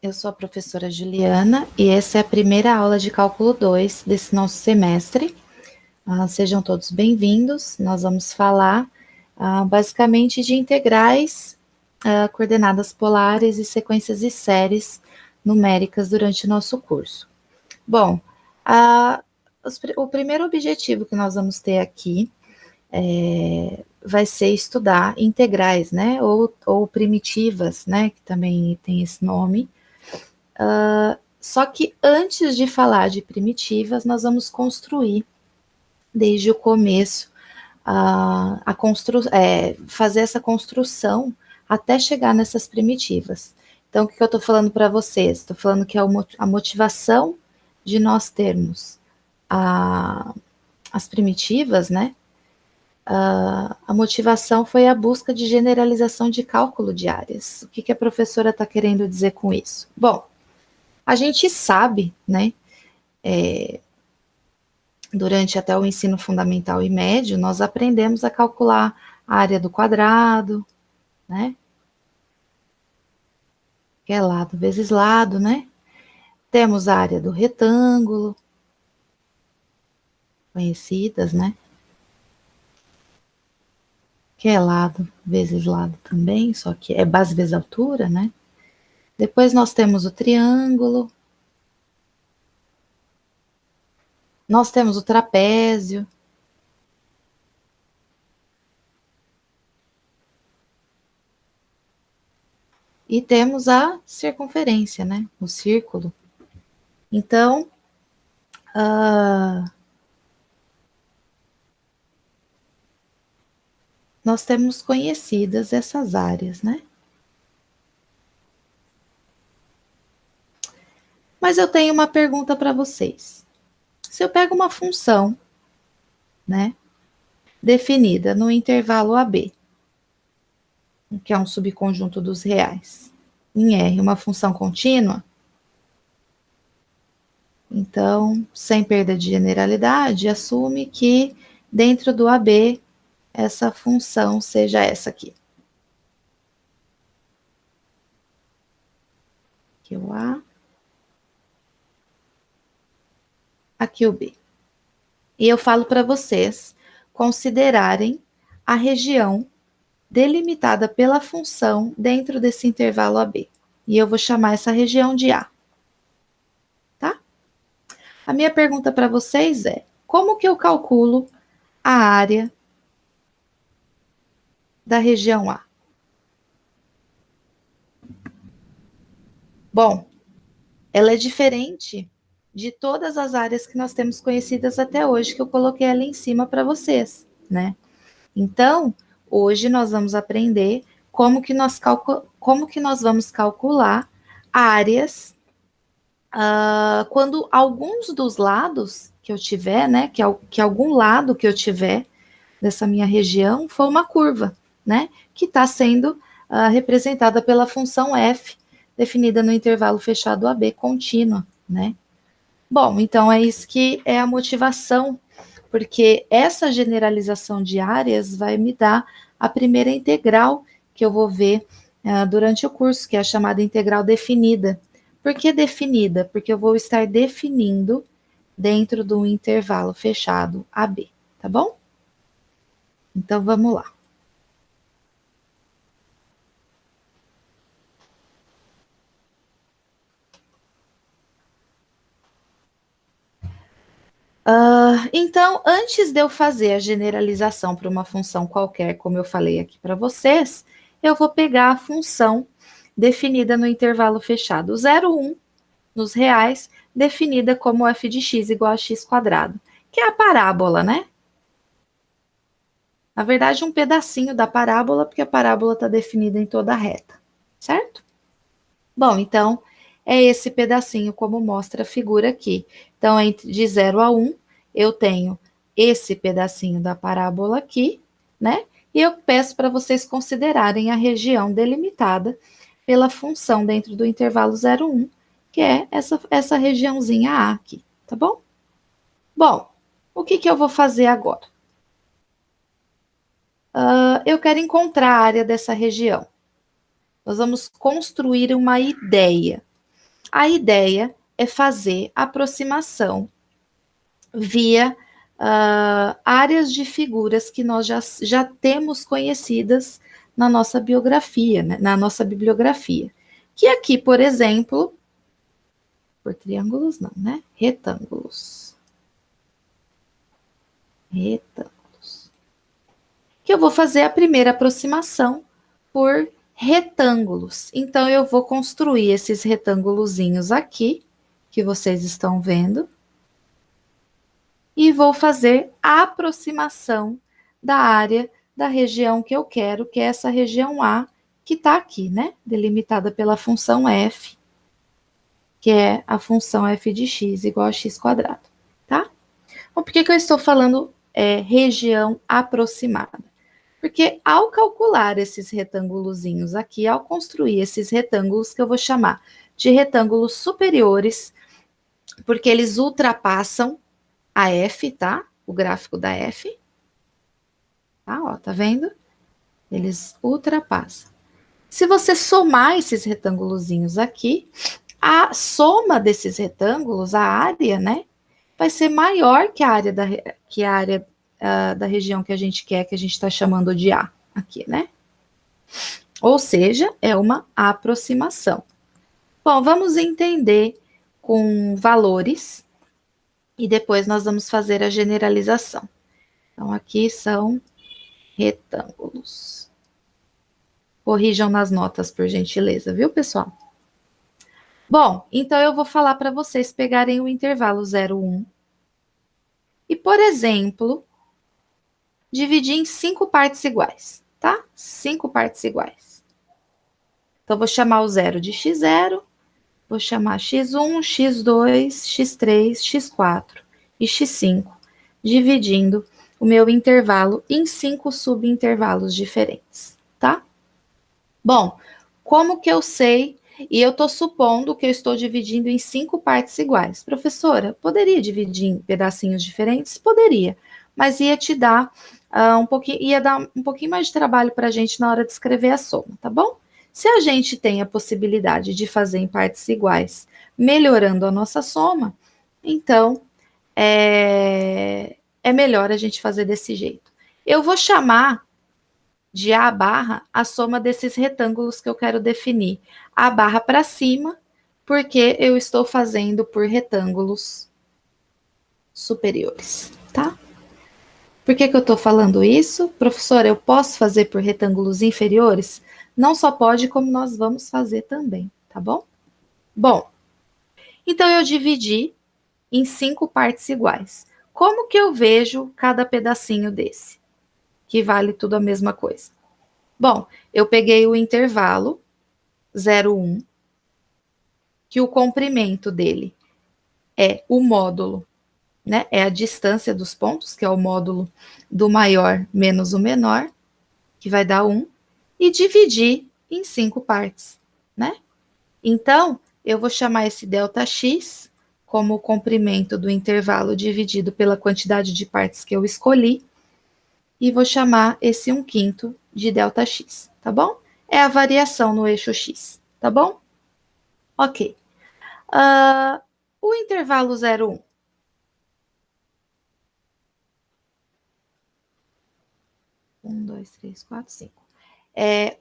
Eu sou a professora Juliana e essa é a primeira aula de cálculo 2 desse nosso semestre. Sejam todos bem-vindos. Nós vamos falar basicamente de integrais, coordenadas polares e sequências e séries numéricas durante o nosso curso. Bom, o primeiro objetivo que nós vamos ter aqui vai ser estudar integrais, né? Ou primitivas, né? Que também tem esse nome. Só que antes de falar de primitivas, nós vamos construir desde o começo fazer essa construção até chegar nessas primitivas. Então, o que eu estou falando para vocês? Estou falando que a motivação de nós termos as primitivas, né? A motivação foi a busca de generalização de cálculo de áreas. O que a professora está querendo dizer com isso? Bom, a gente sabe, né? Durante até o ensino fundamental e médio, nós aprendemos a calcular a área do quadrado, né? Que é lado vezes lado, né? Temos a área do retângulo, conhecidas, né? Que é lado vezes lado também, só que é base vezes altura, né? Depois nós temos o triângulo, nós temos o trapézio, e temos a circunferência, né? O círculo. Então, nós temos conhecidas essas áreas, né? Mas eu tenho uma pergunta para vocês. Se eu pego uma função, né, definida no intervalo AB, que é um subconjunto dos reais, em R, uma função contínua, então, sem perda de generalidade, assume que dentro do AB essa função seja essa aqui. Aqui o A, aqui o B. E eu falo para vocês considerarem a região delimitada pela função dentro desse intervalo AB. E eu vou chamar essa região de A. Tá? A minha pergunta para vocês é: como que eu calculo a área da região A? Bom, ela é diferente de todas as áreas que nós temos conhecidas até hoje, que eu coloquei ali em cima para vocês, né? Então, hoje nós vamos aprender como que nós vamos calcular áreas quando alguns dos lados que eu tiver, né, que algum lado que eu tiver dessa minha região for uma curva, né, que está sendo representada pela função f, definida no intervalo fechado AB contínua, né. Bom, então é isso que é a motivação, porque essa generalização de áreas vai me dar a primeira integral que eu vou ver durante o curso, que é a chamada integral definida. Por que definida? Porque eu vou estar definindo dentro do intervalo fechado AB, tá bom? Então vamos lá. Então, antes de eu fazer a generalização para uma função qualquer, como eu falei aqui para vocês, eu vou pegar a função definida no intervalo fechado 0,1 nos reais, definida como f de x igual a x quadrado, que é a parábola, né? Na verdade, um pedacinho da parábola, porque a parábola está definida em toda a reta, certo? Bom, então, é esse pedacinho como mostra a figura aqui. Então, de 0 a 1, eu tenho esse pedacinho da parábola aqui, né? E eu peço para vocês considerarem a região delimitada pela função dentro do intervalo 0, 1, que é essa regiãozinha A aqui, tá bom? Bom, o que eu vou fazer agora? Eu quero encontrar a área dessa região. Nós vamos construir uma ideia. A ideia é fazer aproximação via áreas de figuras que nós já temos conhecidas na nossa biografia, né? Na nossa bibliografia. Que aqui, por exemplo, por triângulos não, né? Retângulos. Retângulos. Que eu vou fazer a primeira aproximação por retângulos. Então, eu vou construir esses retângulozinhos aqui, que vocês estão vendo, e vou fazer a aproximação da área da região que eu quero, que é essa região A, que está aqui, né? Delimitada pela função f, que é a função f de x igual a x quadrado, tá? Então, por que eu estou falando região aproximada? Porque ao calcular esses retângulozinhos aqui, ao construir esses retângulos, que eu vou chamar de retângulos superiores, porque eles ultrapassam a F, tá? O gráfico da F. Tá, ó, tá vendo? Eles ultrapassam. Se você somar esses retângulozinhos aqui, a soma desses retângulos, a área, né, vai ser maior que a área da região que a gente quer, que a gente está chamando de A aqui, né? Ou seja, é uma aproximação. Bom, vamos entender com valores e depois nós vamos fazer a generalização. Então, aqui são retângulos. Corrijam nas notas, por gentileza, viu, pessoal? Bom, então eu vou falar para vocês pegarem o intervalo 0, 1 e, por exemplo, dividir em 5 partes iguais, tá? 5 partes iguais. Então, vou chamar o 0 de x0, vou chamar x1, x2, x3, x4 e x5, dividindo o meu intervalo em 5 subintervalos diferentes, tá? Bom, como que eu sei? E eu estou supondo que eu estou dividindo em 5 partes iguais. Professora, poderia dividir em pedacinhos diferentes? Poderia, mas ia te dar ia dar um pouquinho mais de trabalho para a gente na hora de escrever a soma, tá bom? Se a gente tem a possibilidade de fazer em partes iguais, melhorando a nossa soma, então é melhor a gente fazer desse jeito. Eu vou chamar de A barra a soma desses retângulos que eu quero definir. A barra para cima, porque eu estou fazendo por retângulos superiores, tá? Por que eu estou falando isso? Professora, eu posso fazer por retângulos inferiores? Não só pode, como nós vamos fazer também, tá bom? Bom, então eu dividi em 5 partes iguais. Como que eu vejo cada pedacinho desse? Que vale tudo a mesma coisa. Bom, eu peguei o intervalo 0, 1, que o comprimento dele é o módulo, né? É a distância dos pontos, que é o módulo do maior menos o menor, que vai dar 1, e dividir em 5 partes, né? Então, eu vou chamar esse ΔX como o comprimento do intervalo dividido pela quantidade de partes que eu escolhi, e vou chamar esse 1/5 de ΔX, tá bom? É a variação no eixo X, tá bom? Ok. O intervalo 0, 1. Um, dois, três, quatro, cinco.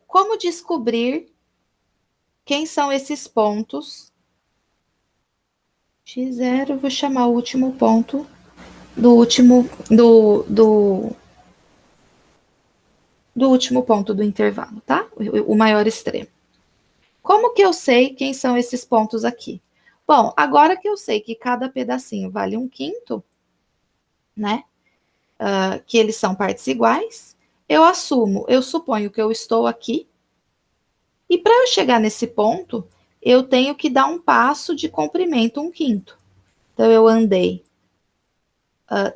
Como descobrir quem são esses pontos? X0, vou chamar o último ponto do último ponto do intervalo, tá? O maior extremo. Como que eu sei quem são esses pontos aqui? Bom, agora que eu sei que cada pedacinho vale 1/5, né? Que eles são partes iguais, eu suponho que eu estou aqui, e para eu chegar nesse ponto, eu tenho que dar um passo de comprimento 1/5. Então, eu andei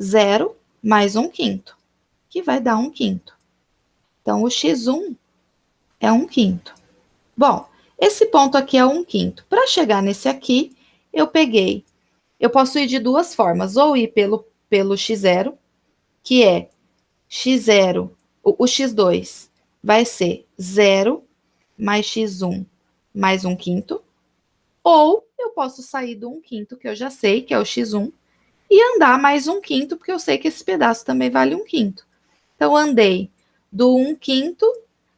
0 mais 1/5, que vai dar 1/5. Então, o x1 é 1/5. Bom, esse ponto aqui é 1/5. Para chegar nesse aqui, eu posso ir de duas formas, ou ir pelo x0, que é x0, o x2 vai ser 0 mais x1 mais 1/5, Ou eu posso sair do 1/5, que eu já sei, que é o x1, e andar mais 1/5, porque eu sei que esse pedaço também vale 1/5. Então, andei do 1/5,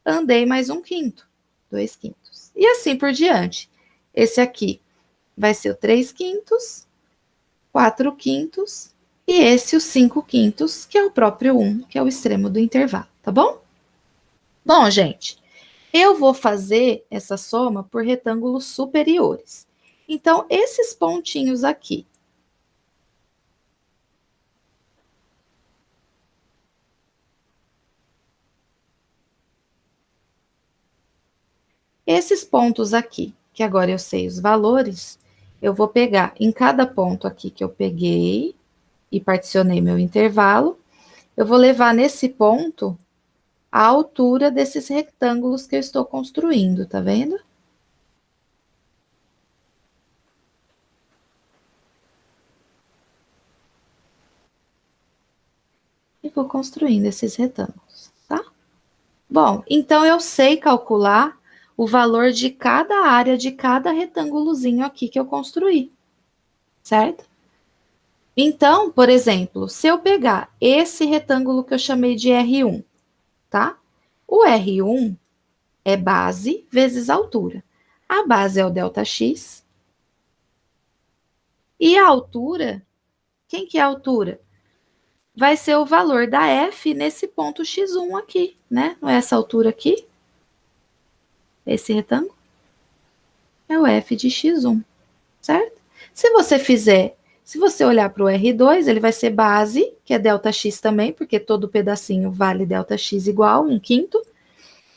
andei mais 1/5, 2/5. E assim por diante. Esse aqui vai ser o 3/5, 4/5, e esse o 5/5, que é o próprio 1, que é o extremo do intervalo, tá bom? Bom, gente, eu vou fazer essa soma por retângulos superiores. Então, esses pontinhos aqui, esses pontos aqui, que agora eu sei os valores, eu vou pegar em cada ponto aqui que eu peguei e particionei meu intervalo, eu vou levar nesse ponto a altura desses retângulos que eu estou construindo, tá vendo? E vou construindo esses retângulos, tá? Bom, então eu sei calcular o valor de cada área de cada retângulozinho aqui que eu construí, certo? Então, por exemplo, se eu pegar esse retângulo que eu chamei de R1, tá? O R1 é base vezes altura. A base é o ΔX e a altura, quem que é a altura? Vai ser o valor da F nesse ponto X1 aqui, né? Não é essa altura aqui? Esse retângulo é o F de X1, certo? Se você olhar para o R2, ele vai ser base, que é ΔX também, porque todo pedacinho vale ΔX igual, 1/5,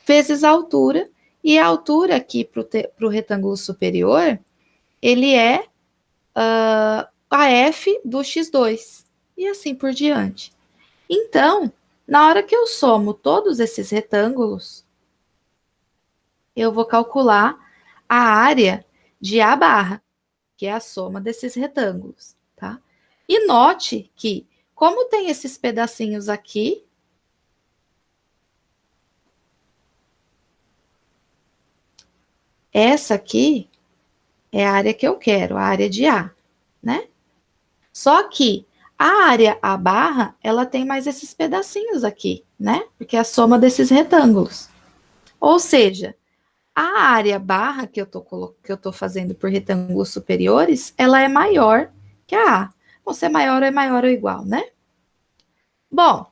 vezes a altura, e a altura aqui para o retângulo superior, ele é a F do X2, e assim por diante. Então, na hora que eu somo todos esses retângulos, eu vou calcular a área de A barra, que é a soma desses retângulos, tá? E note que, como tem esses pedacinhos aqui, essa aqui é a área que eu quero, a área de A, né? Só que a área A barra, ela tem mais esses pedacinhos aqui, né? Porque é a soma desses retângulos. Ou seja, a área barra que eu tô fazendo por retângulos superiores, ela é maior que a A. Bom, se é maior ou igual, né? Bom,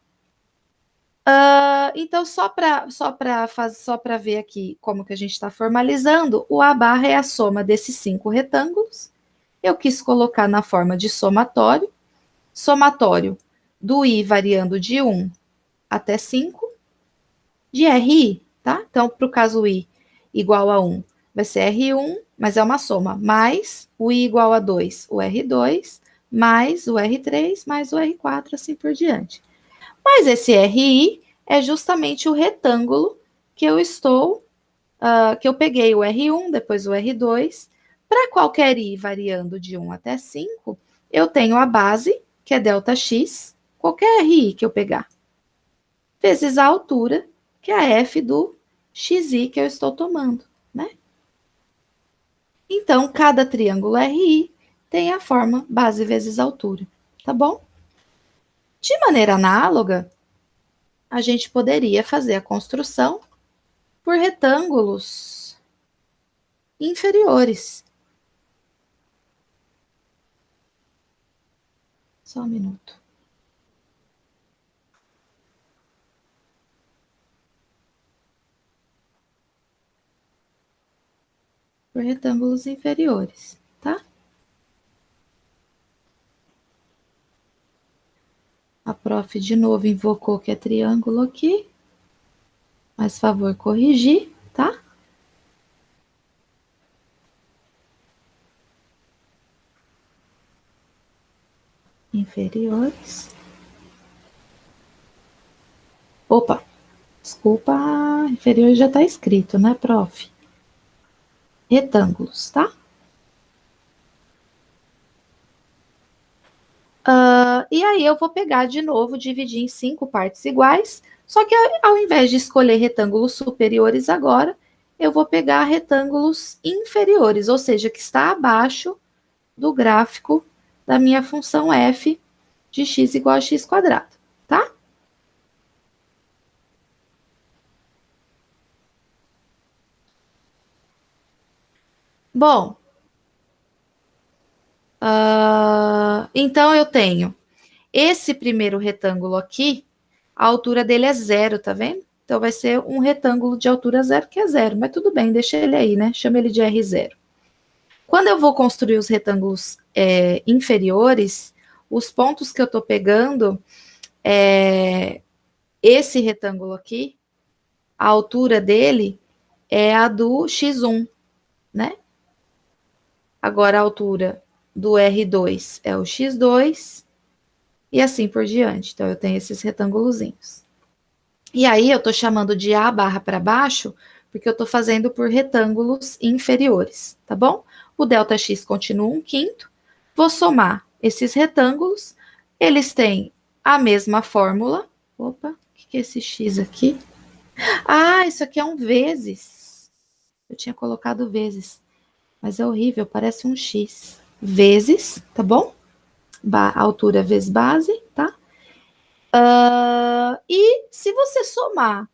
então só para ver aqui como que a gente está formalizando, o A barra é a soma desses 5 retângulos. Eu quis colocar na forma de somatório do I variando de 1 até 5, de RI, tá? Então, para o caso I igual a 1, vai ser R1, mas é uma soma, mais o I igual a 2, o R2, mais o R3, mais o R4, assim por diante. Mas esse RI é justamente o retângulo que eu estou, que eu peguei o R1, depois o R2. Para qualquer I variando de 1 até 5, eu tenho a base, que é ΔX, qualquer RI que eu pegar, vezes a altura, que é a F do XI que eu estou tomando, né? Então, cada triângulo RI tem a forma base vezes altura, tá bom? De maneira análoga, a gente poderia fazer a construção por retângulos inferiores. Só um minuto. Por retângulos inferiores, tá? A prof de novo invocou que é triângulo aqui. Faz favor corrigir, tá? Inferiores. Opa, desculpa, inferior já está escrito, né, prof? Retângulos, tá? E aí eu vou pegar de novo, dividir em 5 partes iguais, só que ao invés de escolher retângulos superiores agora, eu vou pegar retângulos inferiores, ou seja, que está abaixo do gráfico da minha função f de x igual a x quadrado, tá? Bom, então eu tenho esse primeiro retângulo aqui, a altura dele é zero, tá vendo? Então vai ser um retângulo de altura zero, que é zero, mas tudo bem, deixa ele aí, né? Chama ele de R0. Quando eu vou construir os retângulos inferiores, os pontos que eu tô pegando é esse retângulo aqui, a altura dele é a do x1, né? Agora a altura do R2 é o x2 e assim por diante. Então eu tenho esses retângulozinhos. E aí eu tô chamando de A barra para baixo, porque eu tô fazendo por retângulos inferiores, tá bom? O ΔX continua 1/5. Vou somar esses retângulos. Eles têm a mesma fórmula. Opa, o que é esse X aqui? Ah, isso aqui é um vezes. Eu tinha colocado vezes, mas é horrível, parece um X. Vezes, tá bom? Altura vezes base, tá? E se você somar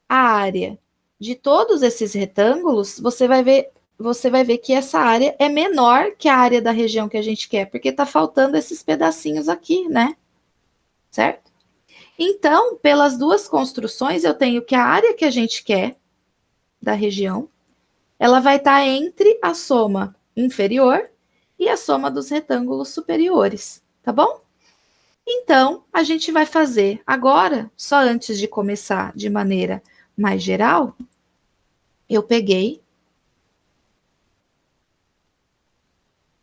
a área de todos esses retângulos, você vai ver que essa área é menor que a área da região que a gente quer, porque está faltando esses pedacinhos aqui, né? Certo? Então, pelas duas construções, eu tenho que a área que a gente quer da região, ela vai estar entre a soma inferior e a soma dos retângulos superiores, tá bom? Então, a gente vai fazer agora, só antes de começar de maneira mais geral, eu peguei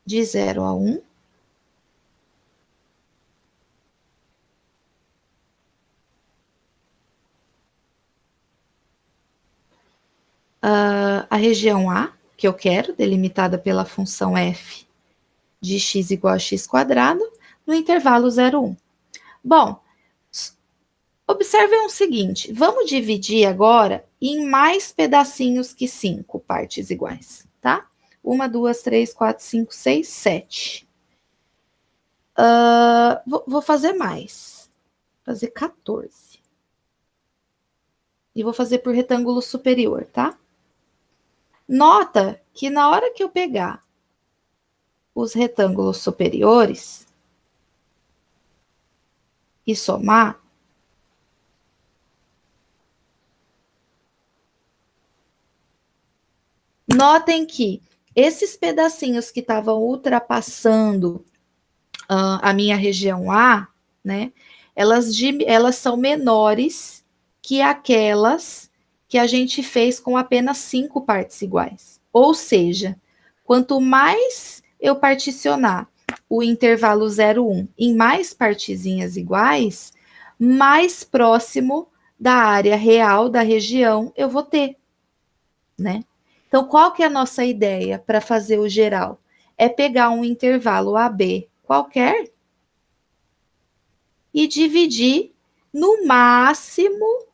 de 0 a 1. A região A, que eu quero, delimitada pela função f de x igual a x quadrado, no intervalo 0, 1. Bom, observem o seguinte, vamos dividir agora em mais pedacinhos que 5 partes iguais, tá? 1, 2, 3, 4, 5, 6, 7. Vou fazer mais. Vou fazer 14. E vou fazer por retângulo superior, tá? Nota que na hora que eu pegar os retângulos superiores e somar, notem que esses pedacinhos que estavam ultrapassando a minha região A, né, elas são menores que aquelas que a gente fez com apenas 5 partes iguais. Ou seja, quanto mais eu particionar o intervalo 0, 1 em mais partezinhas iguais, mais próximo da área real da região eu vou ter, né? Então, qual que é a nossa ideia para fazer o geral? É pegar um intervalo AB qualquer e dividir no máximo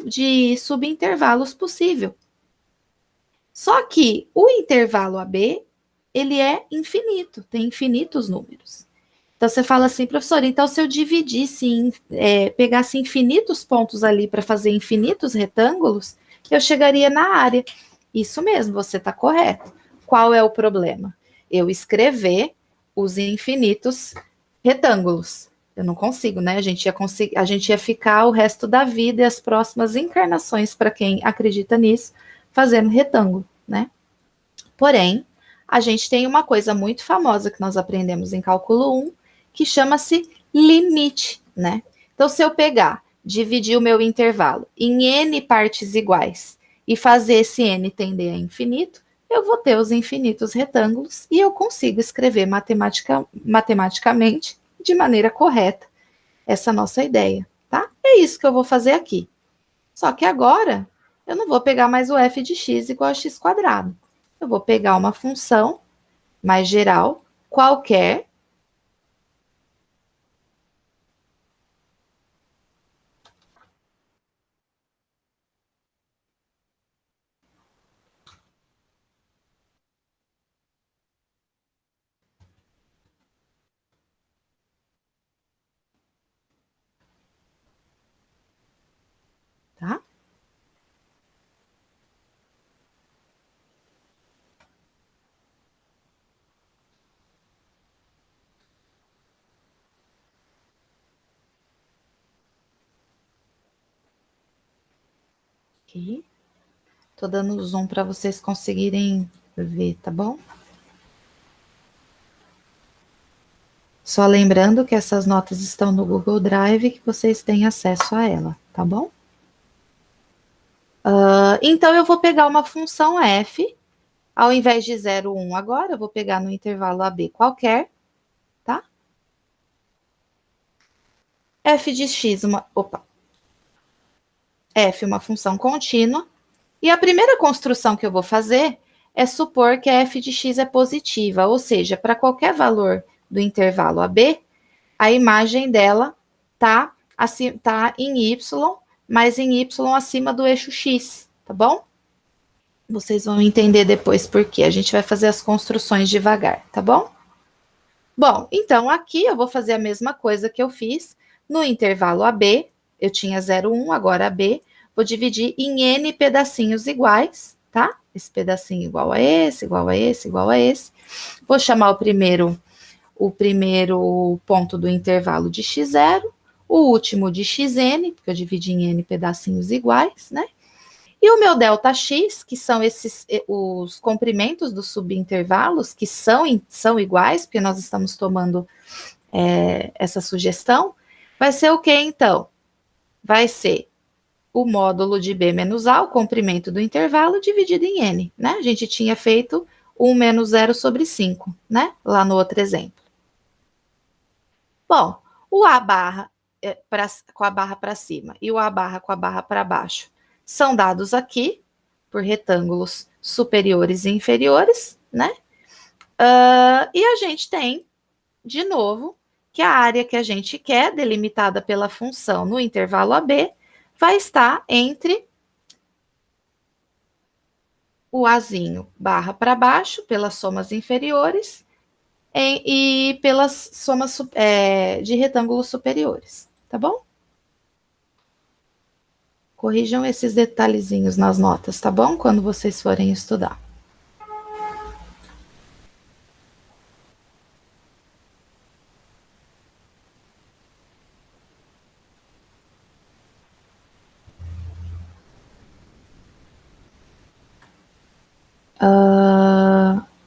de subintervalos possível. Só que o intervalo AB, ele é infinito, tem infinitos números. Então você fala assim, professor, então se eu dividisse, pegasse infinitos pontos ali para fazer infinitos retângulos, eu chegaria na área. Isso mesmo, você está correto. Qual é o problema? Eu escrever os infinitos retângulos. Eu não consigo, né? A gente ia ficar o resto da vida e as próximas encarnações, para quem acredita nisso, fazendo retângulo, né? Porém, a gente tem uma coisa muito famosa que nós aprendemos em cálculo 1, que chama-se limite, né? Então, se eu pegar, dividir o meu intervalo em n partes iguais e fazer esse n tender a infinito, eu vou ter os infinitos retângulos e eu consigo escrever matematicamente de maneira correta essa nossa ideia, tá? É isso que eu vou fazer aqui. Só que agora eu não vou pegar mais o f de x igual a x quadrado. Eu vou pegar uma função mais geral, qualquer, aqui. Tô dando zoom para vocês conseguirem ver, tá bom? Só lembrando que essas notas estão no Google Drive e que vocês têm acesso a ela, tá bom? Então, eu vou pegar uma função f, ao invés de 0, 1 agora, eu vou pegar no intervalo AB qualquer, tá? F de x, f, uma função contínua. E a primeira construção que eu vou fazer é supor que a f de x é positiva, ou seja, para qualquer valor do intervalo AB, a imagem dela tá em y, mas em y acima do eixo x, tá bom? Vocês vão entender depois por quê. A gente vai fazer as construções devagar, tá bom? Bom, então aqui eu vou fazer a mesma coisa que eu fiz no intervalo AB. Eu tinha 0, 1, agora AB. Vou dividir em N pedacinhos iguais, tá? Esse pedacinho igual a esse, igual a esse, igual a esse. Vou chamar o primeiro ponto do intervalo de x0, o último de xn, porque eu dividi em N pedacinhos iguais, né? E o meu delta x, que são os comprimentos dos subintervalos, que são iguais, porque nós estamos tomando essa sugestão, vai ser o que então? Vai ser o módulo de b menos a, o comprimento do intervalo, dividido em n, né? A gente tinha feito 1 menos 0/5, né? Lá no outro exemplo. Bom, o a barra com a barra para cima e o a barra com a barra para baixo são dados aqui por retângulos superiores e inferiores, né? E a gente tem, de novo, que a área que a gente quer, delimitada pela função no intervalo AB, vai estar entre o azinho barra para baixo, pelas somas inferiores, e pelas somas de retângulos superiores, tá bom? Corrijam esses detalhezinhos nas notas, tá bom? Quando vocês forem estudar.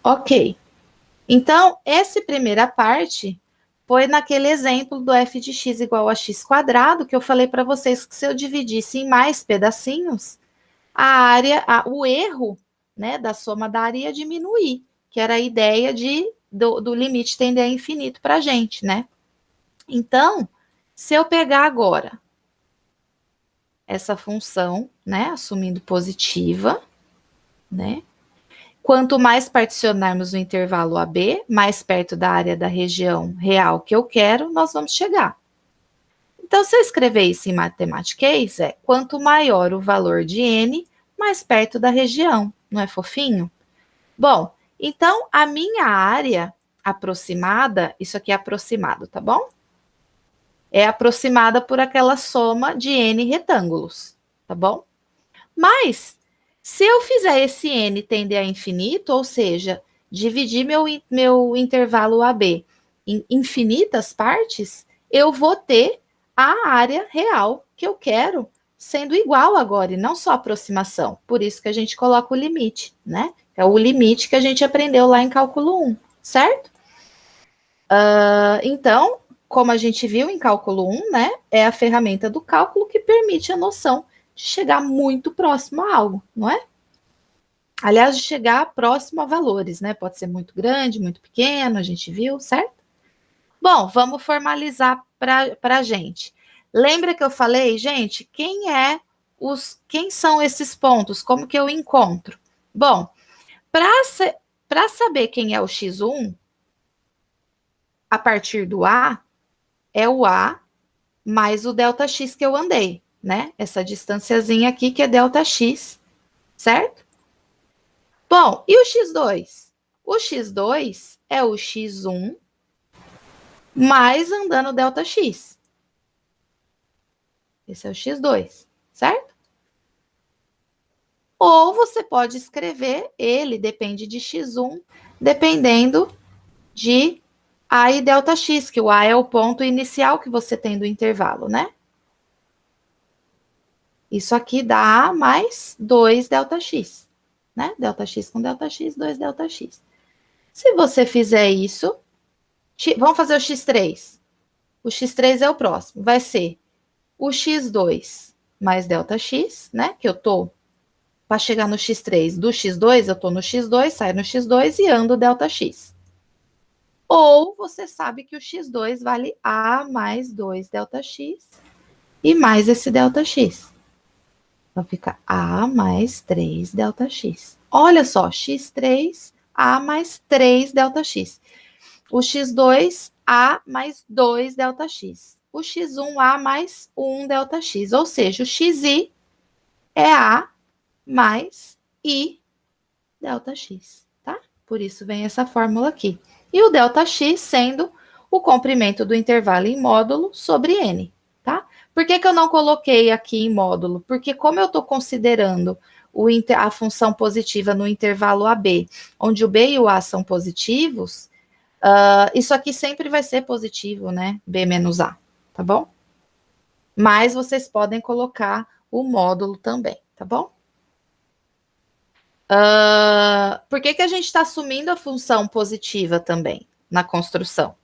Ok. Então, essa primeira parte foi naquele exemplo do f de x igual a x quadrado, que eu falei para vocês que se eu dividisse em mais pedacinhos, a área, o erro, né, da soma da área ia diminuir, que era a ideia do limite tender a infinito para a gente, né? Então, se eu pegar agora essa função, né, assumindo positiva, né? Quanto mais particionarmos o intervalo AB, mais perto da área da região real que eu quero, nós vamos chegar. Então, se eu escrever isso em matematiquês, quanto maior o valor de n, mais perto da região. Não é fofinho? Bom, então a minha área aproximada, isso aqui é aproximado, tá bom? É aproximada por aquela soma de n retângulos, tá bom? Mas, se eu fizer esse n tender a infinito, ou seja, dividir meu intervalo AB em infinitas partes, eu vou ter a área real que eu quero sendo igual agora, e não só aproximação. Por isso que a gente coloca o limite, né? É o limite que a gente aprendeu lá em cálculo 1, certo? Então, como a gente viu em cálculo 1, né, é a ferramenta do cálculo que permite a noção de chegar muito próximo a algo, não é? Aliás, de chegar próximo a valores, né? Pode ser muito grande, muito pequeno, a gente viu, certo? Bom, vamos formalizar para a gente. Lembra que eu falei, gente, quem são esses pontos? Como que eu encontro? Bom, para saber quem é o x1, a partir do A, é o A mais o delta x que eu andei, né? Essa distânciazinha aqui que é delta x, certo? Bom, e o x2? O x2 é o x1 mais andando delta x. Esse é o x2, certo? Ou você pode escrever ele, depende de x1, dependendo de A e delta x, que o A é o ponto inicial que você tem do intervalo, né? Isso aqui dá A mais 2 ΔX, né? ΔX com ΔX, 2 ΔX. Se você fizer isso, vamos fazer o X3. O X3 é o próximo. Vai ser o X2 mais ΔX, né? Que eu tô para chegar no X3 do X2, eu tô no X2, saio no X2 e ando ΔX. Ou você sabe que o X2 vale A mais 2 ΔX e mais esse ΔX. Então fica A mais 3 ΔX. Olha só, X3, A mais 3 ΔX. O X2, A mais 2 ΔX. O X1, A mais 1 ΔX. Ou seja, o XI é A mais I ΔX, tá? Por isso vem essa fórmula aqui. E o ΔX sendo o comprimento do intervalo em módulo sobre N, tá? Por que eu não coloquei aqui em módulo? Porque como eu estou considerando a função positiva no intervalo AB, onde o B e o A são positivos, isso aqui sempre vai ser positivo, né? B menos A, tá bom? Mas vocês podem colocar o módulo também, tá bom? Por que a gente está assumindo a função positiva também na construção?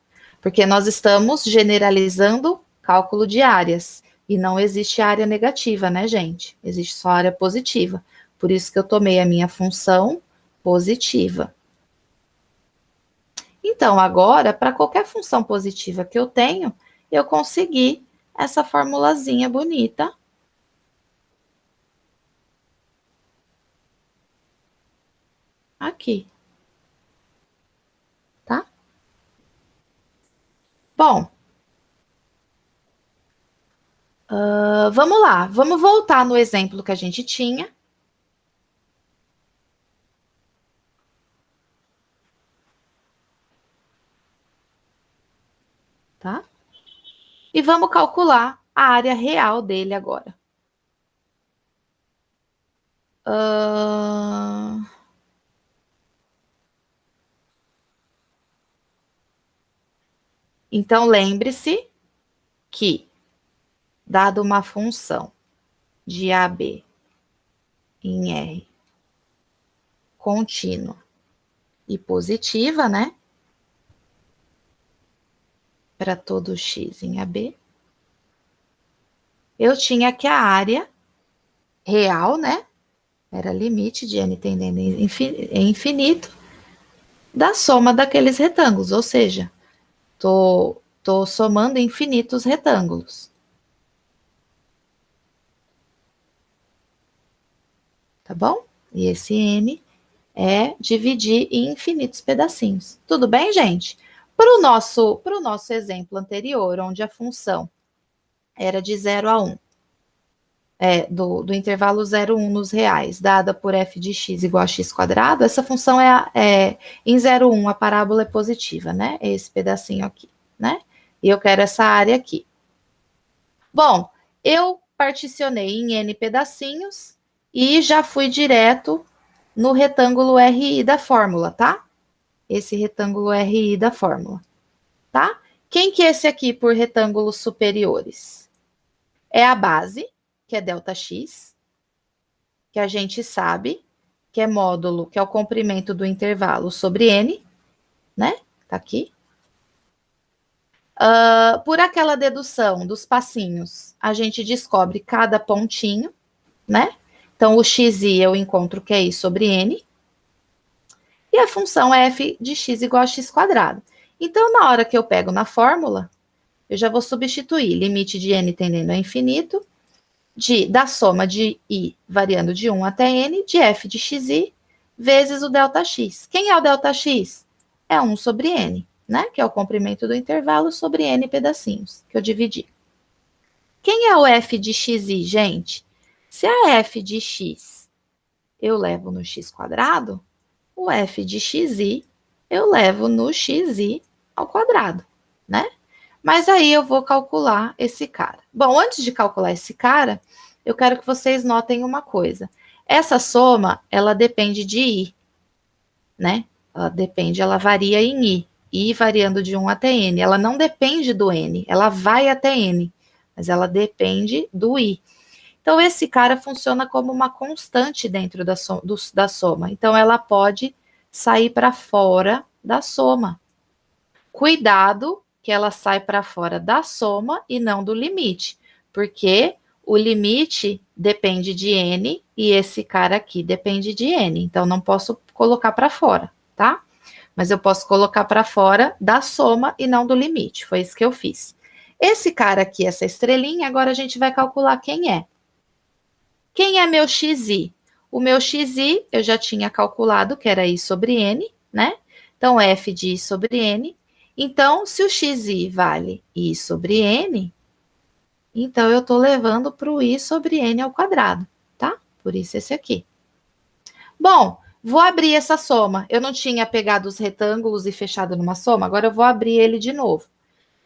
Porque nós estamos generalizando cálculo de áreas. E não existe área negativa, né, gente? Existe só área positiva. Por isso que eu tomei a minha função positiva. Então, agora, para qualquer função positiva que eu tenho, eu consegui essa formulazinha bonita. Aqui. Tá? Bom, vamos lá. Vamos voltar no exemplo que a gente tinha. Tá? E vamos calcular a área real dele agora. Então, lembre-se que, dado uma função de AB em R contínua e positiva, né? Para todo x em AB, eu tinha que a área real, né? Era limite de n tendendo em infinito da soma daqueles retângulos, ou seja, tô somando infinitos retângulos. Tá bom? E esse n é dividir em infinitos pedacinhos. Tudo bem, gente? Para o nosso exemplo anterior, onde a função era de 0 a 1, do intervalo 0, 1 nos reais, dada por f de x igual a x quadrado, essa função em 0, 1, a parábola é positiva, né? É esse pedacinho aqui, né? E eu quero essa área aqui. Bom, eu particionei em n pedacinhos e já fui direto no retângulo RI da fórmula, tá? Esse retângulo RI da fórmula, tá? Quem que é esse aqui por retângulos superiores? É a base, que é ΔX, que a gente sabe que é módulo, que é o comprimento do intervalo sobre N, né? Tá aqui. Por aquela dedução dos passinhos, a gente descobre cada pontinho, né? Então, o xi eu encontro que é I sobre N. E a função é f de x igual a x quadrado. Então, na hora que eu pego na fórmula, eu já vou substituir limite de n tendendo a infinito, da soma de i variando de 1 até n, de f de xi, vezes o ΔX. Quem é o ΔX? É 1 sobre n, né? Que é o comprimento do intervalo sobre n pedacinhos, que eu dividi. Quem é o f de xi, gente? Se a f de x eu levo no x quadrado, o f de xi eu levo no xi ao quadrado, né? Mas aí eu vou calcular esse cara. Bom, antes de calcular esse cara, eu quero que vocês notem uma coisa. Essa soma, ela depende de i, né? Ela varia em i. I variando de 1 até n. Ela não depende do n, ela vai até n, mas ela depende do i. Então, esse cara funciona como uma constante dentro da soma. Então, ela pode sair para fora da soma. Cuidado que ela sai para fora da soma e não do limite, porque o limite depende de n e esse cara aqui depende de n. Então, não posso colocar para fora, tá? Mas eu posso colocar para fora da soma e não do limite. Foi isso que eu fiz. Esse cara aqui, essa estrelinha, agora a gente vai calcular quem é. Quem é meu xi? O meu xi eu já tinha calculado que era i sobre n, né? Então, f de i sobre n. Então, se o xi vale i sobre n, então eu estou levando para o i sobre n ao quadrado, tá? Por isso esse aqui. Bom, vou abrir essa soma. Eu não tinha pegado os retângulos e fechado numa soma, agora eu vou abrir ele de novo.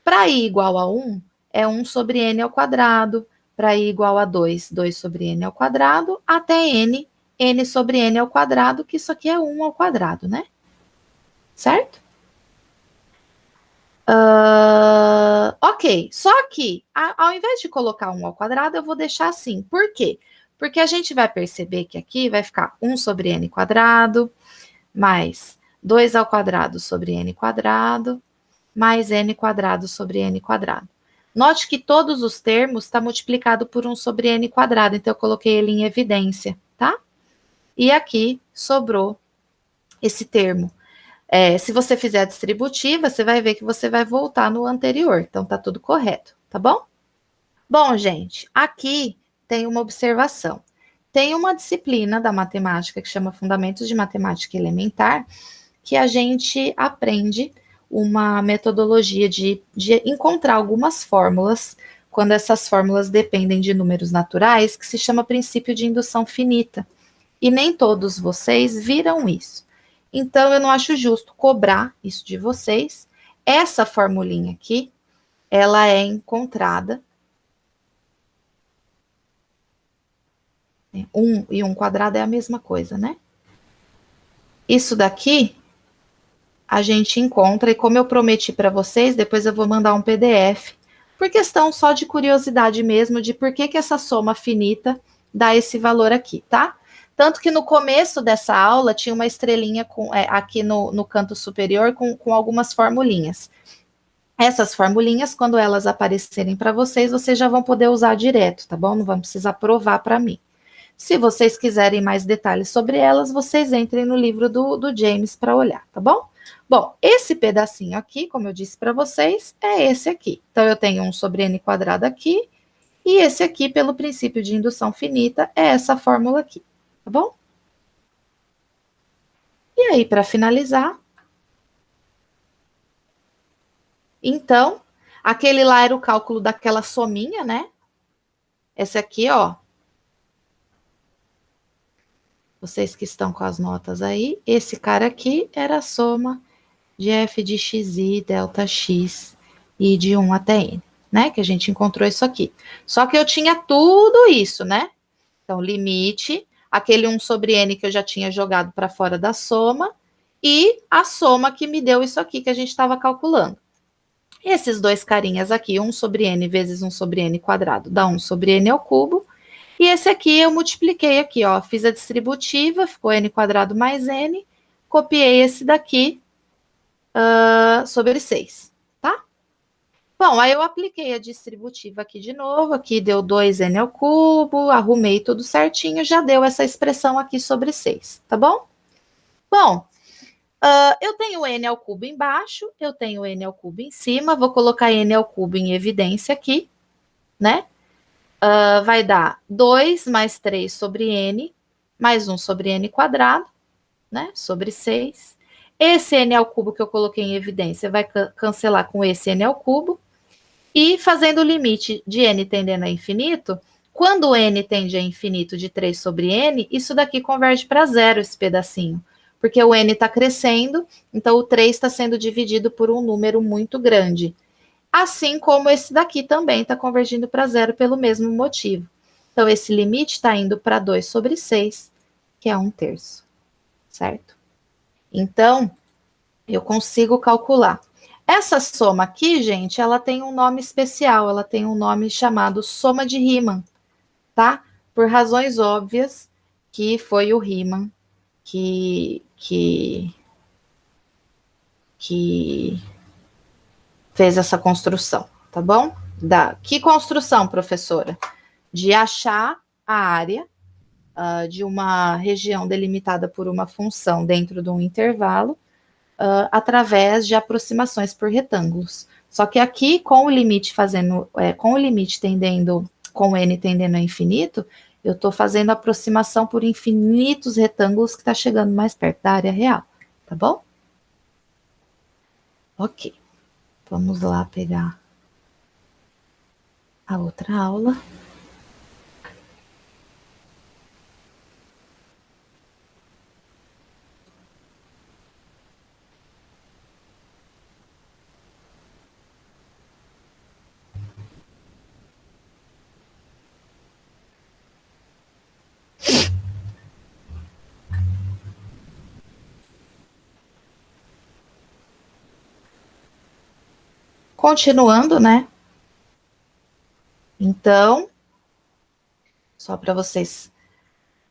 Para i igual a 1, é 1 sobre n ao quadrado. Para i igual a 2, 2 sobre n ao quadrado, até n, n sobre n ao quadrado, que isso aqui é 1 ao quadrado, né? Certo? Ok, só que ao invés de colocar 1 ao quadrado, eu vou deixar assim. Por quê? Porque a gente vai perceber que aqui vai ficar 1 sobre n quadrado, mais 2 ao quadrado sobre n quadrado, mais n quadrado sobre n quadrado. Note que todos os termos estão multiplicados por 1 sobre n quadrado, então eu coloquei ele em evidência, tá? E aqui sobrou esse termo. Se você fizer a distributiva, você vai ver que você vai voltar no anterior. Então, tá tudo correto, tá bom? Bom, gente, aqui tem uma observação. Tem uma disciplina da matemática que chama Fundamentos de Matemática Elementar, que a gente aprende uma metodologia de encontrar algumas fórmulas, quando essas fórmulas dependem de números naturais, que se chama princípio de indução finita. E nem todos vocês viram isso. Então, eu não acho justo cobrar isso de vocês. Essa formulinha aqui, ela é encontrada. 1 e 1 quadrado é a mesma coisa, né? Isso daqui, a gente encontra, e como eu prometi para vocês, depois eu vou mandar um PDF, por questão só de curiosidade mesmo, de por que essa soma finita dá esse valor aqui, tá? Tanto que no começo dessa aula tinha uma estrelinha aqui no canto superior com algumas formulinhas. Essas formulinhas, quando elas aparecerem para vocês, vocês já vão poder usar direto, tá bom? Não vão precisar provar para mim. Se vocês quiserem mais detalhes sobre elas, vocês entrem no livro do James para olhar, tá bom? Bom, esse pedacinho aqui, como eu disse para vocês, é esse aqui. Então, eu tenho 1 sobre n quadrado aqui, e esse aqui, pelo princípio de indução finita, é essa fórmula aqui, tá bom? E aí, para finalizar, então, aquele lá era o cálculo daquela sominha, né? Esse aqui, ó. Vocês que estão com as notas aí, esse cara aqui era a soma de f de xi, delta x, e de 1 até n, né? Que a gente encontrou isso aqui. Só que eu tinha tudo isso, né? Então, limite, aquele 1 sobre n que eu já tinha jogado para fora da soma, e a soma que me deu isso aqui que a gente estava calculando. Esses dois carinhas aqui, 1 sobre n vezes 1 sobre n quadrado, dá 1 sobre n ao cubo. E esse aqui eu multipliquei aqui, ó, fiz a distributiva, ficou n quadrado mais n, copiei esse daqui sobre 6, tá? Bom, aí eu apliquei a distributiva aqui de novo, aqui deu 2n ao cubo, arrumei tudo certinho, já deu essa expressão aqui sobre 6, tá bom? Bom, eu tenho n ao cubo embaixo, eu tenho n ao cubo em cima, vou colocar n ao cubo em evidência aqui, né? Vai dar 2 mais 3 sobre n, mais 1 sobre n quadrado, né? Sobre 6. Esse n ao cubo que eu coloquei em evidência vai cancelar com esse n ao cubo. E fazendo o limite de n tendendo a infinito, quando n tende a infinito de 3 sobre n, isso daqui converge para zero esse pedacinho. Porque o n está crescendo, então o 3 está sendo dividido por um número muito grande. Assim como esse daqui também está convergindo para zero pelo mesmo motivo. Então, esse limite está indo para 2 sobre 6, que é 1/3, certo? Então, eu consigo calcular. Essa soma aqui, gente, ela tem um nome especial, ela tem um nome chamado soma de Riemann, tá? por razões óbvias, que foi o Riemann que fez essa construção, tá bom? Que construção, professora? De achar a área de uma região delimitada por uma função dentro de um intervalo, através de aproximações por retângulos. Só que aqui, com o limite com o limite tendendo, com n tendendo a infinito, eu estou fazendo aproximação por infinitos retângulos que está chegando mais perto da área real, tá bom? Ok, vamos lá pegar a outra aula. Continuando, né? Então, só para vocês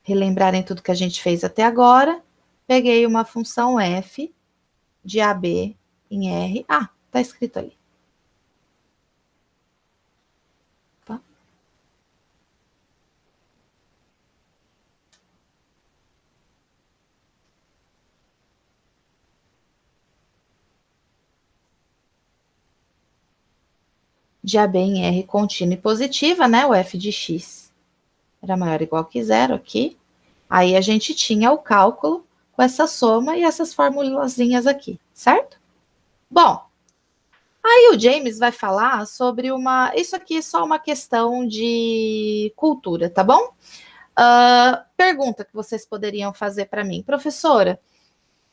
relembrarem tudo que a gente fez até agora, peguei uma função f de AB em R. Ah, tá escrito ali. Tá? De AB em R contínua e positiva, né? O f de x era maior ou igual que zero aqui. Aí a gente tinha o cálculo com essa soma e essas formulazinhas aqui, certo? Bom, aí o James vai falar sobre isso aqui é só uma questão de cultura, tá bom? Pergunta que vocês poderiam fazer para mim. Professora,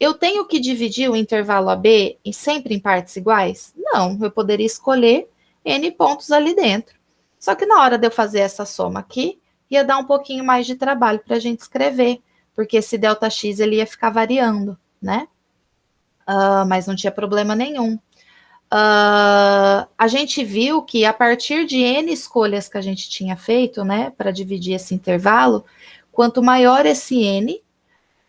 eu tenho que dividir o intervalo AB sempre em partes iguais? Não, eu poderia escolher N pontos ali dentro. Só que na hora de eu fazer essa soma aqui, ia dar um pouquinho mais de trabalho para a gente escrever, porque esse ΔX ele ia ficar variando, né? Mas não tinha problema nenhum. A gente viu que a partir de N escolhas que a gente tinha feito, né, para dividir esse intervalo, quanto maior esse N,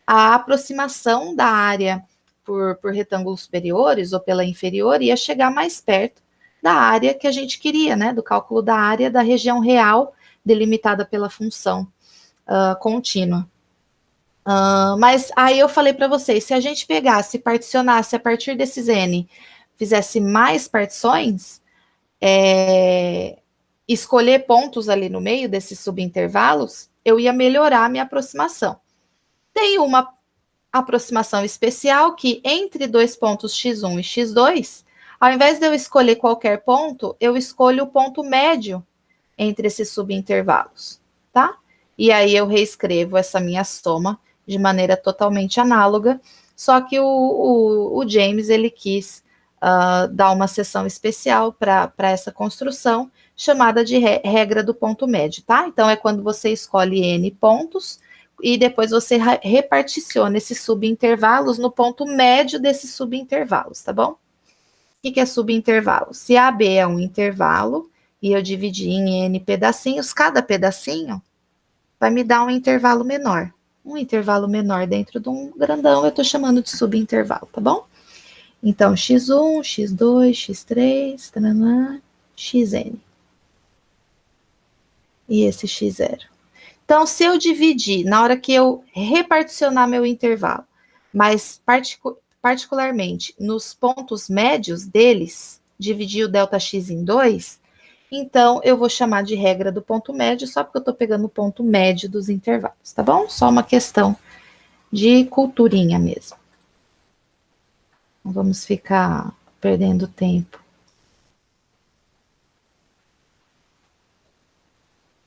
a aproximação da área por retângulos superiores ou pela inferior ia chegar mais perto da área que a gente queria, né, do cálculo da área da região real delimitada pela função contínua. Mas aí eu falei para vocês, se a gente pegasse, particionasse a partir desses N, fizesse mais partições, escolher pontos ali no meio desses subintervalos, eu ia melhorar a minha aproximação. Tem uma aproximação especial que entre dois pontos x1 e x2, ao invés de eu escolher qualquer ponto, eu escolho o ponto médio entre esses subintervalos, tá? E aí eu reescrevo essa minha soma de maneira totalmente análoga, só que o James, ele quis dar uma seção especial para essa construção, chamada de regra do ponto médio, tá? Então, é quando você escolhe N pontos, e depois você reparticiona esses subintervalos no ponto médio desses subintervalos, tá bom? O que é subintervalo? Se AB é um intervalo, e eu dividi em N pedacinhos, cada pedacinho vai me dar um intervalo menor. Um intervalo menor dentro de um grandão, eu estou chamando de subintervalo, tá bom? Então, x1, x2, x3, taranã, xn. E esse x0. Então, se eu dividir, na hora que eu reparticionar meu intervalo, mas particularmente nos pontos médios deles, dividir o ΔX em 2, então eu vou chamar de regra do ponto médio, só porque eu estou pegando o ponto médio dos intervalos, tá bom? Só uma questão de culturinha mesmo. Não vamos ficar perdendo tempo.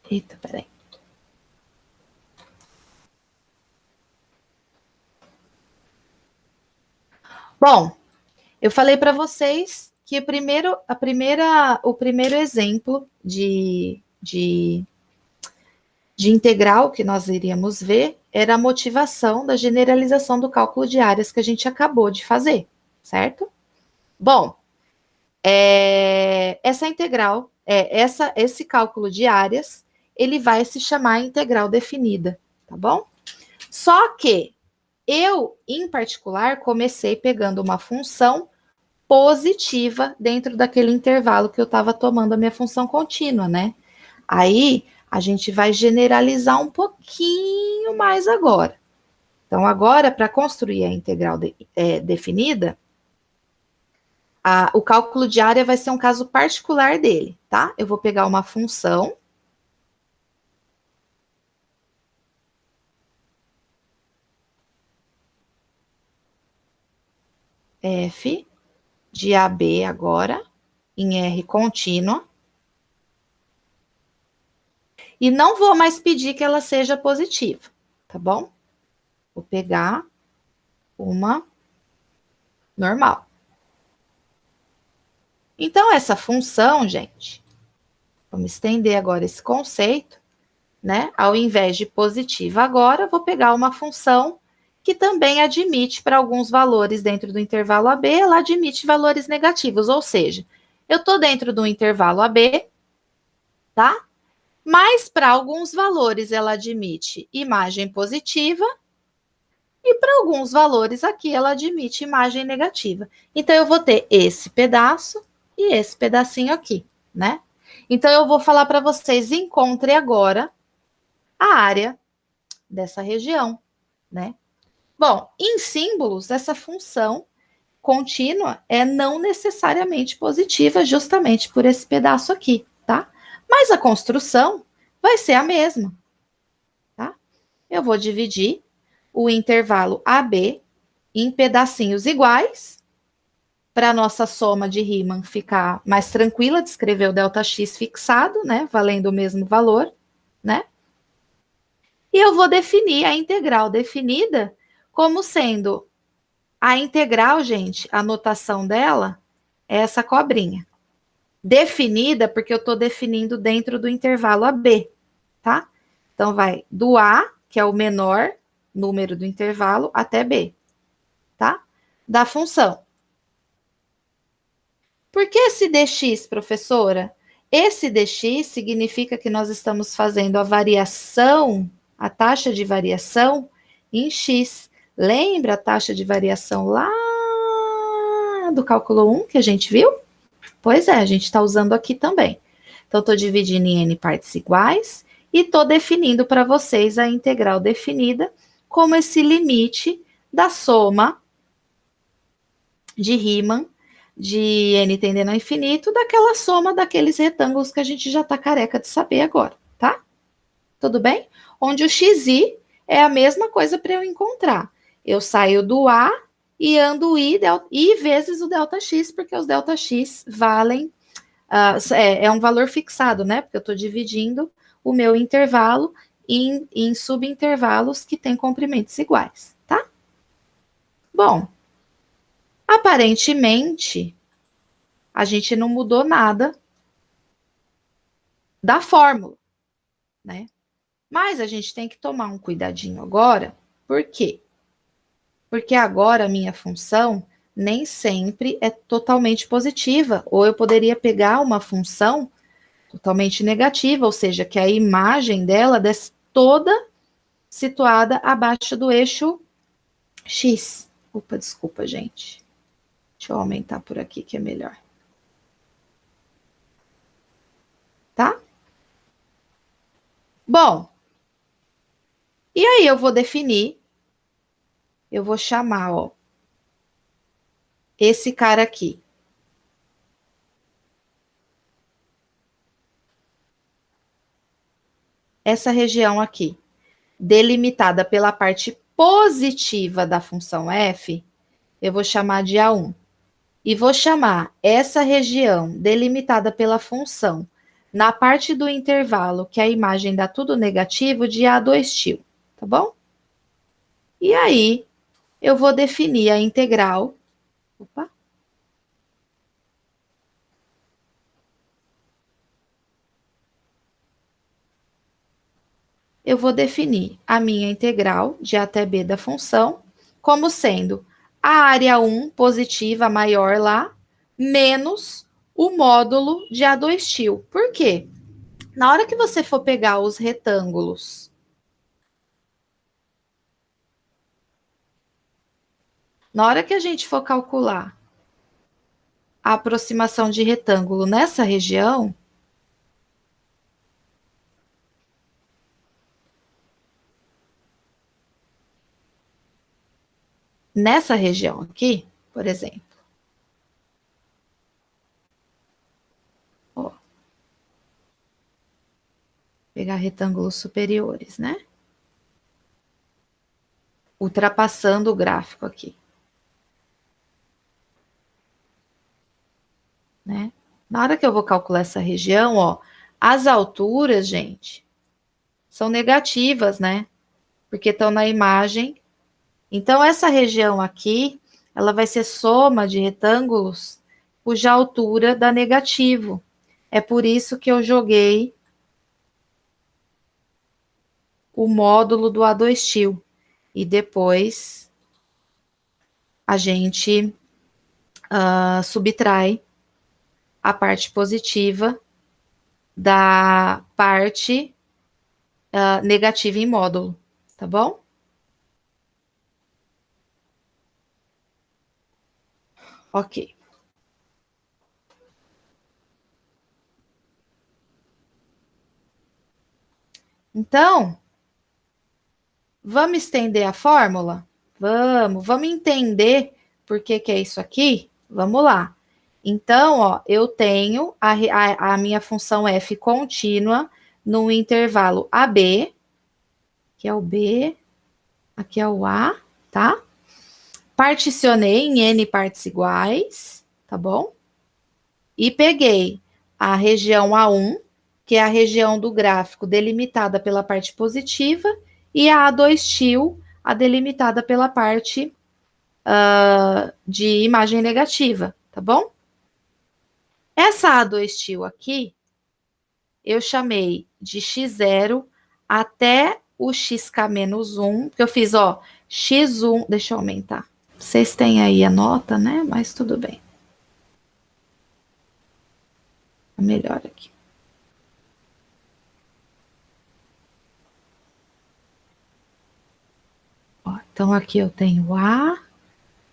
Eita, peraí. Bom, eu falei para vocês que o primeiro exemplo de integral que nós iríamos ver era a motivação da generalização do cálculo de áreas que a gente acabou de fazer, certo? Bom, essa integral, esse cálculo de áreas, ele vai se chamar integral definida, tá bom? Só que eu, em particular, comecei pegando uma função positiva dentro daquele intervalo que eu estava tomando a minha função contínua, né? Aí a gente vai generalizar um pouquinho mais agora. Então, agora, para construir a integral definida, o cálculo de área vai ser um caso particular dele, tá? Eu vou pegar uma função f de AB agora, em R contínua, e não vou mais pedir que ela seja positiva, tá bom? Vou pegar uma normal. Então, essa função, gente, vamos estender agora esse conceito, né? Ao invés de positiva agora, vou pegar uma função que também admite para alguns valores dentro do intervalo AB, ela admite valores negativos, ou seja, eu estou dentro do intervalo AB, tá? Mas para alguns valores ela admite imagem positiva e para alguns valores aqui ela admite imagem negativa. Então eu vou ter esse pedaço e esse pedacinho aqui, né? Então eu vou falar para vocês, encontre agora a área dessa região, né? Bom, em símbolos, essa função contínua é não necessariamente positiva, justamente por esse pedaço aqui, tá? Mas a construção vai ser a mesma, tá? Eu vou dividir o intervalo AB em pedacinhos iguais, para a nossa soma de Riemann ficar mais tranquila de escrever o ΔX fixado, né? Valendo o mesmo valor, né? E eu vou definir a integral definida como sendo a integral, gente, a notação dela é essa cobrinha. Definida porque eu estou definindo dentro do intervalo AB, tá? Então, vai do A, que é o menor número do intervalo, até B, tá? Da função. Por que esse dx, professora? Esse dx significa que nós estamos fazendo a variação, a taxa de variação em x. Lembra a taxa de variação lá do cálculo 1 que a gente viu? Pois é, a gente está usando aqui também. Então, estou dividindo em n partes iguais e estou definindo para vocês a integral definida como esse limite da soma de Riemann de n tendendo ao infinito daquela soma daqueles retângulos que a gente já está careca de saber agora, tá? Tudo bem? Onde o xi é a mesma coisa para eu encontrar. Eu saio do A e ando I vezes o ΔX, porque os ΔX valem, é um valor fixado, né? Porque eu estou dividindo o meu intervalo em subintervalos que têm comprimentos iguais, tá? Bom, aparentemente, a gente não mudou nada da fórmula, né? Mas a gente tem que tomar um cuidadinho agora, por quê? Porque agora a minha função nem sempre é totalmente positiva, ou eu poderia pegar uma função totalmente negativa, ou seja, que a imagem dela desce toda situada abaixo do eixo X. Opa, desculpa, gente. Deixa eu aumentar por aqui que é melhor. Tá? Bom, e aí eu vou definir, eu vou chamar, ó, esse cara aqui. Essa região aqui, delimitada pela parte positiva da função f, eu vou chamar de A1. E vou chamar essa região delimitada pela função na parte do intervalo, que a imagem dá tudo negativo, de A2 til, tá bom? E aí, eu vou definir a integral. Opa. Eu vou definir a minha integral de A até B da função como sendo a área 1 positiva maior lá, menos o módulo de A2 til. Por quê? Na hora que você for pegar os retângulos, na hora que a gente for calcular a aproximação de retângulo nessa região aqui, por exemplo, ó, pegar retângulos superiores, né? Ultrapassando o gráfico aqui, né? Na hora que eu vou calcular essa região, ó, as alturas, gente, são negativas, né? Porque estão na imagem. Então, essa região aqui, ela vai ser soma de retângulos cuja altura dá negativo. É por isso que eu joguei o módulo do A2 e depois a gente subtrai a parte positiva da parte negativa em módulo, tá bom? Ok. Então, vamos estender a fórmula? Vamos entender por que que é isso aqui? Vamos lá. Então, ó, eu tenho a minha função f contínua no intervalo AB, que é o B, aqui é o A, tá? Particionei em N partes iguais, tá bom? E peguei a região A1, que é a região do gráfico delimitada pela parte positiva, e a A2 til, a delimitada pela parte de imagem negativa, tá bom? Essa A2 til aqui, eu chamei de x0 até o xk-1, que eu fiz, ó, x1, deixa eu aumentar. Vocês têm aí a nota, né? Mas tudo bem. Melhor aqui. Ó, então, aqui eu tenho A,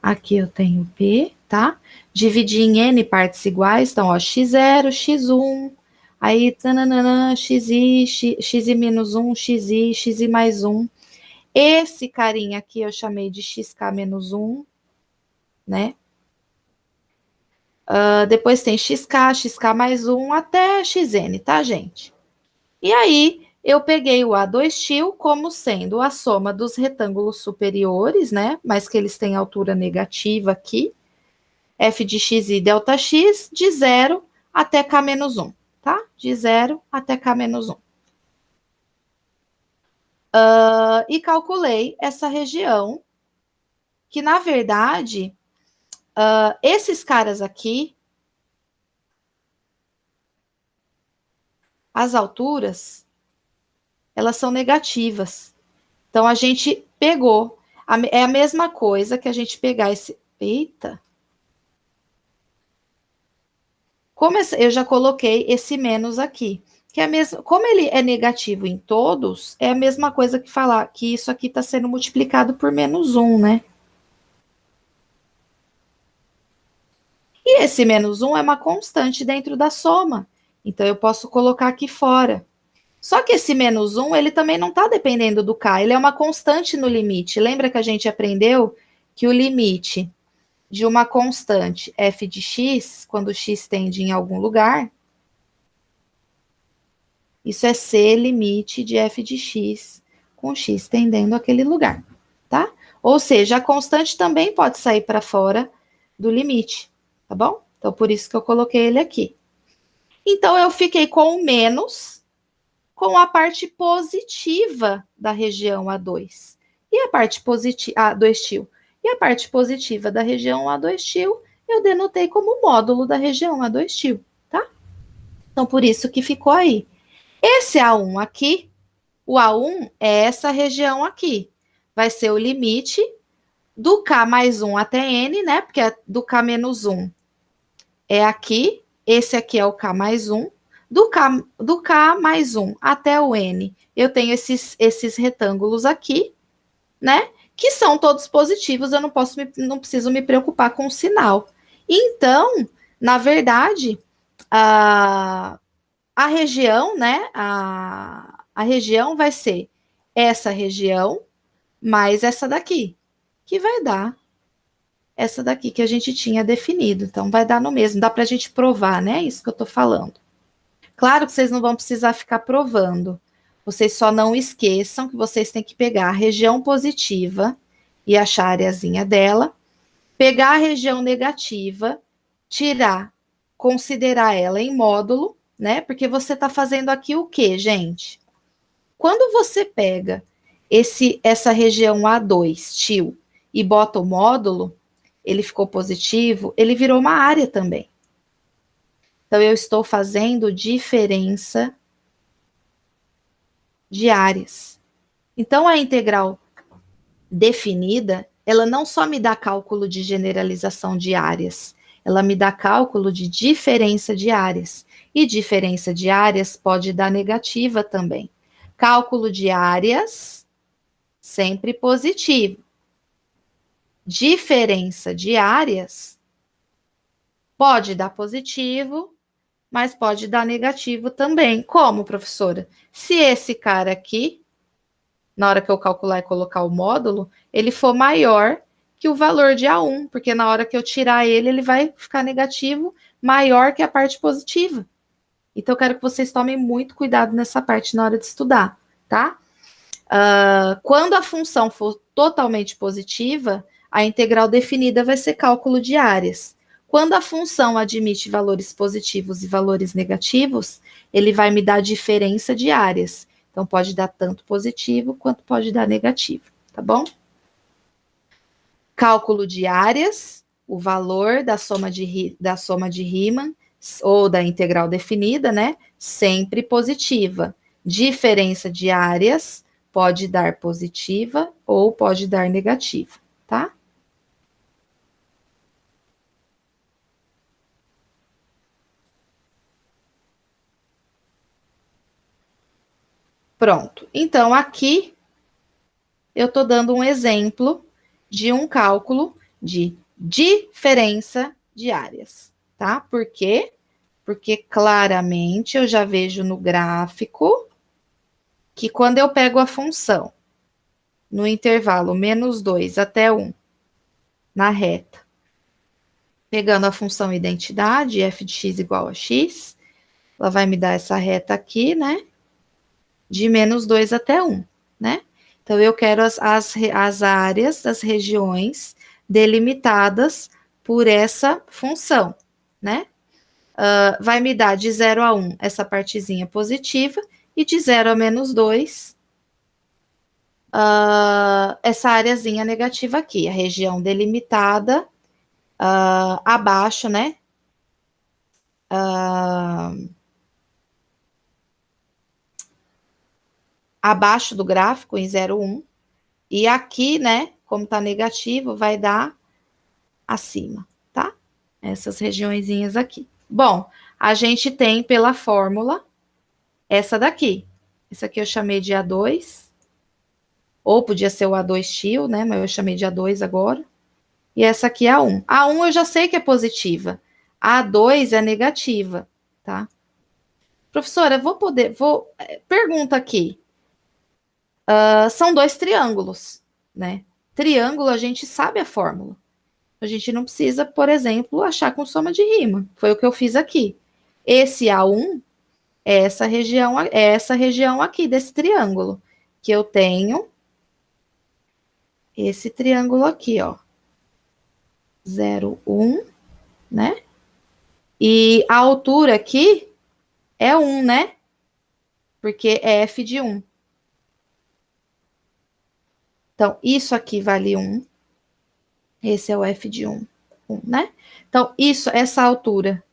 aqui eu tenho B, tá? Dividi em N partes iguais, então, ó, x0, x1, aí, tananana, xi, xi menos 1, xi mais 1. Esse carinha aqui eu chamei de xk menos 1, né? Depois tem xk mais 1 até xn, tá, gente? E aí, eu peguei o A2 til como sendo a soma dos retângulos superiores, né? Mas que eles têm altura negativa aqui, f de x e delta x, de 0 até k menos 1, tá? De 0 até k menos 1. E calculei essa região, que na verdade, esses caras aqui, as alturas, elas são negativas. Então, a gente pegou, é a mesma coisa que a gente pegar esse... Eita! Como eu já coloquei esse menos aqui, que é mesmo, como ele é negativo em todos, é a mesma coisa que falar que isso aqui está sendo multiplicado por menos 1, né? E esse menos 1 é uma constante dentro da soma. Então, eu posso colocar aqui fora. Só que esse menos 1, ele também não está dependendo do k, ele é uma constante no limite. Lembra que a gente aprendeu que o limite de uma constante f de x, quando x tende em algum lugar, isso é C limite de f de x, com x tendendo àquele lugar, tá? Ou seja, a constante também pode sair para fora do limite, tá bom? Então, por isso que eu coloquei ele aqui. Então, eu fiquei com o menos, com a parte positiva da região A2. E a parte positiva, A2 til. E a parte positiva da região A2 til, eu denotei como módulo da região A2 til, tá? Então, por isso que ficou aí. Esse A1 aqui, o A1 é essa região aqui. Vai ser o limite do K mais 1 até N, né? Porque do K menos 1 é aqui. Esse aqui é o K mais 1. do K mais 1 até o N, eu tenho esses retângulos aqui, né? Que são todos positivos, eu não preciso me preocupar com o sinal. Então, na verdade, a região, né? A região vai ser essa região mais essa daqui, que vai dar essa daqui que a gente tinha definido. Então, vai dar no mesmo. Dá para a gente provar, né? Isso que eu estou falando. Claro que vocês não vão precisar ficar provando. Vocês só não esqueçam que vocês têm que pegar a região positiva e achar a areazinha dela, pegar a região negativa, tirar, considerar ela em módulo, né? Porque você está fazendo aqui o quê, gente? Quando você pega essa região A2, tio, e bota o módulo, ele ficou positivo, ele virou uma área também. Então, eu estou fazendo diferença de áreas. Então, a integral definida, ela não só me dá cálculo de generalização de áreas, ela me dá cálculo de diferença de áreas. E diferença de áreas pode dar negativa também. Cálculo de áreas, sempre positivo. Diferença de áreas, pode dar positivo, mas pode dar negativo também. Como, professora? Se esse cara aqui, na hora que eu calcular e colocar o módulo, ele for maior que o valor de A1, porque na hora que eu tirar ele, ele vai ficar negativo, maior que a parte positiva. Então, eu quero que vocês tomem muito cuidado nessa parte na hora de estudar, tá? Quando a função for totalmente positiva, a integral definida vai ser cálculo de áreas. Quando a função admite valores positivos e valores negativos, ele vai me dar diferença de áreas. Então, pode dar tanto positivo quanto pode dar negativo, tá bom? Cálculo de áreas, o valor da soma de Riemann, ou da integral definida, né? Sempre positiva. Diferença de áreas pode dar positiva ou pode dar negativa, tá? Pronto. Então, aqui eu estou dando um exemplo de um cálculo de diferença de áreas, tá? Por quê? Porque claramente eu já vejo no gráfico que quando eu pego a função no intervalo -2 até 1, na reta, pegando a função identidade, f de x igual a x, ela vai me dar essa reta aqui, né? De -2 até 1, né? Então, eu quero as áreas das regiões delimitadas por essa função, né? Vai me dar de 0 a 1 essa partezinha positiva e de 0 a -2 essa areazinha negativa aqui, a região delimitada abaixo, né? Abaixo do gráfico, em 0, 1. E aqui, né, como tá negativo, vai dar acima, tá? Essas regiõezinhas aqui. Bom, a gente tem pela fórmula essa daqui. Essa aqui eu chamei de A2, ou podia ser o A2 tio, né, mas eu chamei de A2 agora. E essa aqui é A1. A1 eu já sei que é positiva. A2 é negativa, tá? Professora, pergunta aqui. São dois triângulos, né? Triângulo, a gente sabe a fórmula. A gente não precisa, por exemplo, achar com soma de Riemann. Foi o que eu fiz aqui. Esse A1 é essa região aqui desse triângulo, que eu tenho esse triângulo aqui, ó. 0, 1, né? E a altura aqui é 1, né? Porque é f de 1. Então, isso aqui vale 1. Esse é o f de 1, né? Então, essa altura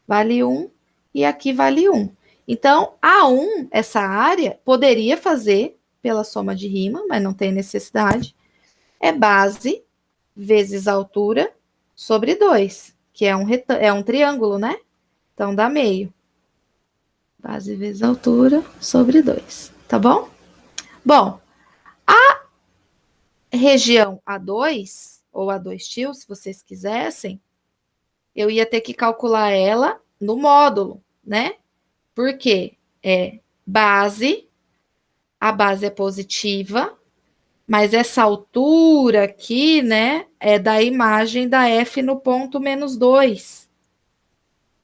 vale 1 e aqui vale 1. Então, A1, essa área, poderia fazer pela soma de Riemann, mas não tem necessidade. É base vezes altura sobre 2, que é um triângulo, né? Então, dá meio. Base vezes altura sobre 2, tá bom? Bom, região A2, ou A2 til, se vocês quisessem, eu ia ter que calcular ela no módulo, né? Porque é base, a base é positiva, mas essa altura aqui, né, é da imagem da F no ponto menos 2.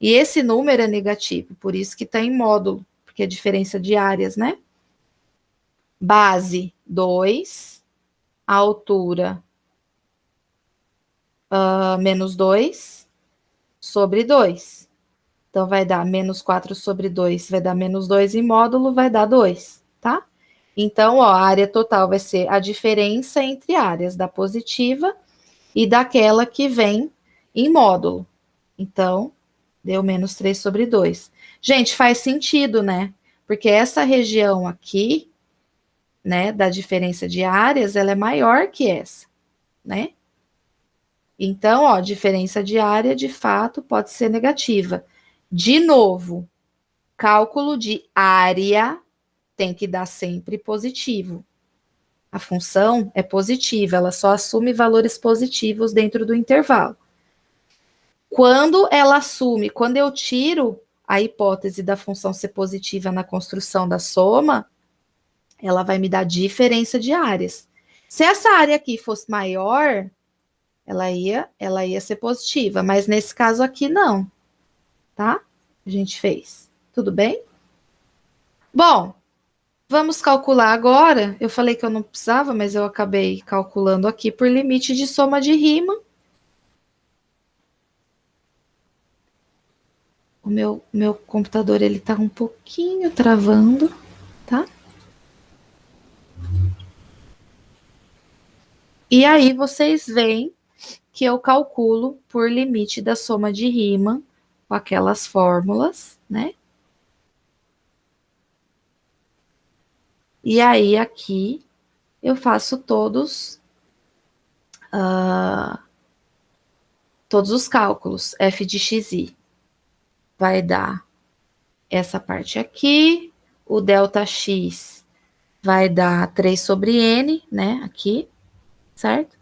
E esse número é negativo, por isso que está em módulo, porque é diferença de áreas, né? Base 2, altura menos 2 sobre 2. Então, vai dar menos 4 sobre 2, vai dar menos 2 em módulo, vai dar 2, tá? Então, ó, a área total vai ser a diferença entre áreas da positiva e daquela que vem em módulo. Então, deu menos 3 sobre 2. Gente, faz sentido, né? Porque essa região aqui, né, da diferença de áreas, ela é maior que essa, né? Então, ó, diferença de área, de fato, pode ser negativa. De novo, cálculo de área tem que dar sempre positivo. A função é positiva, ela só assume valores positivos dentro do intervalo. Quando eu tiro a hipótese da função ser positiva na construção da soma, ela vai me dar diferença de áreas. Se essa área aqui fosse maior, ela ia ser positiva, mas nesse caso aqui não, tá? A gente fez. Tudo bem? Bom, vamos calcular agora. Eu falei que eu não precisava, mas eu acabei calculando aqui por limite de soma de rima. O meu computador ele tá um pouquinho travando, tá? E aí vocês veem que eu calculo por limite da soma de rima com aquelas fórmulas, né? E aí aqui eu faço todos os cálculos. F de xi vai dar essa parte aqui, o delta x vai dar 3 sobre n, né, aqui, certo?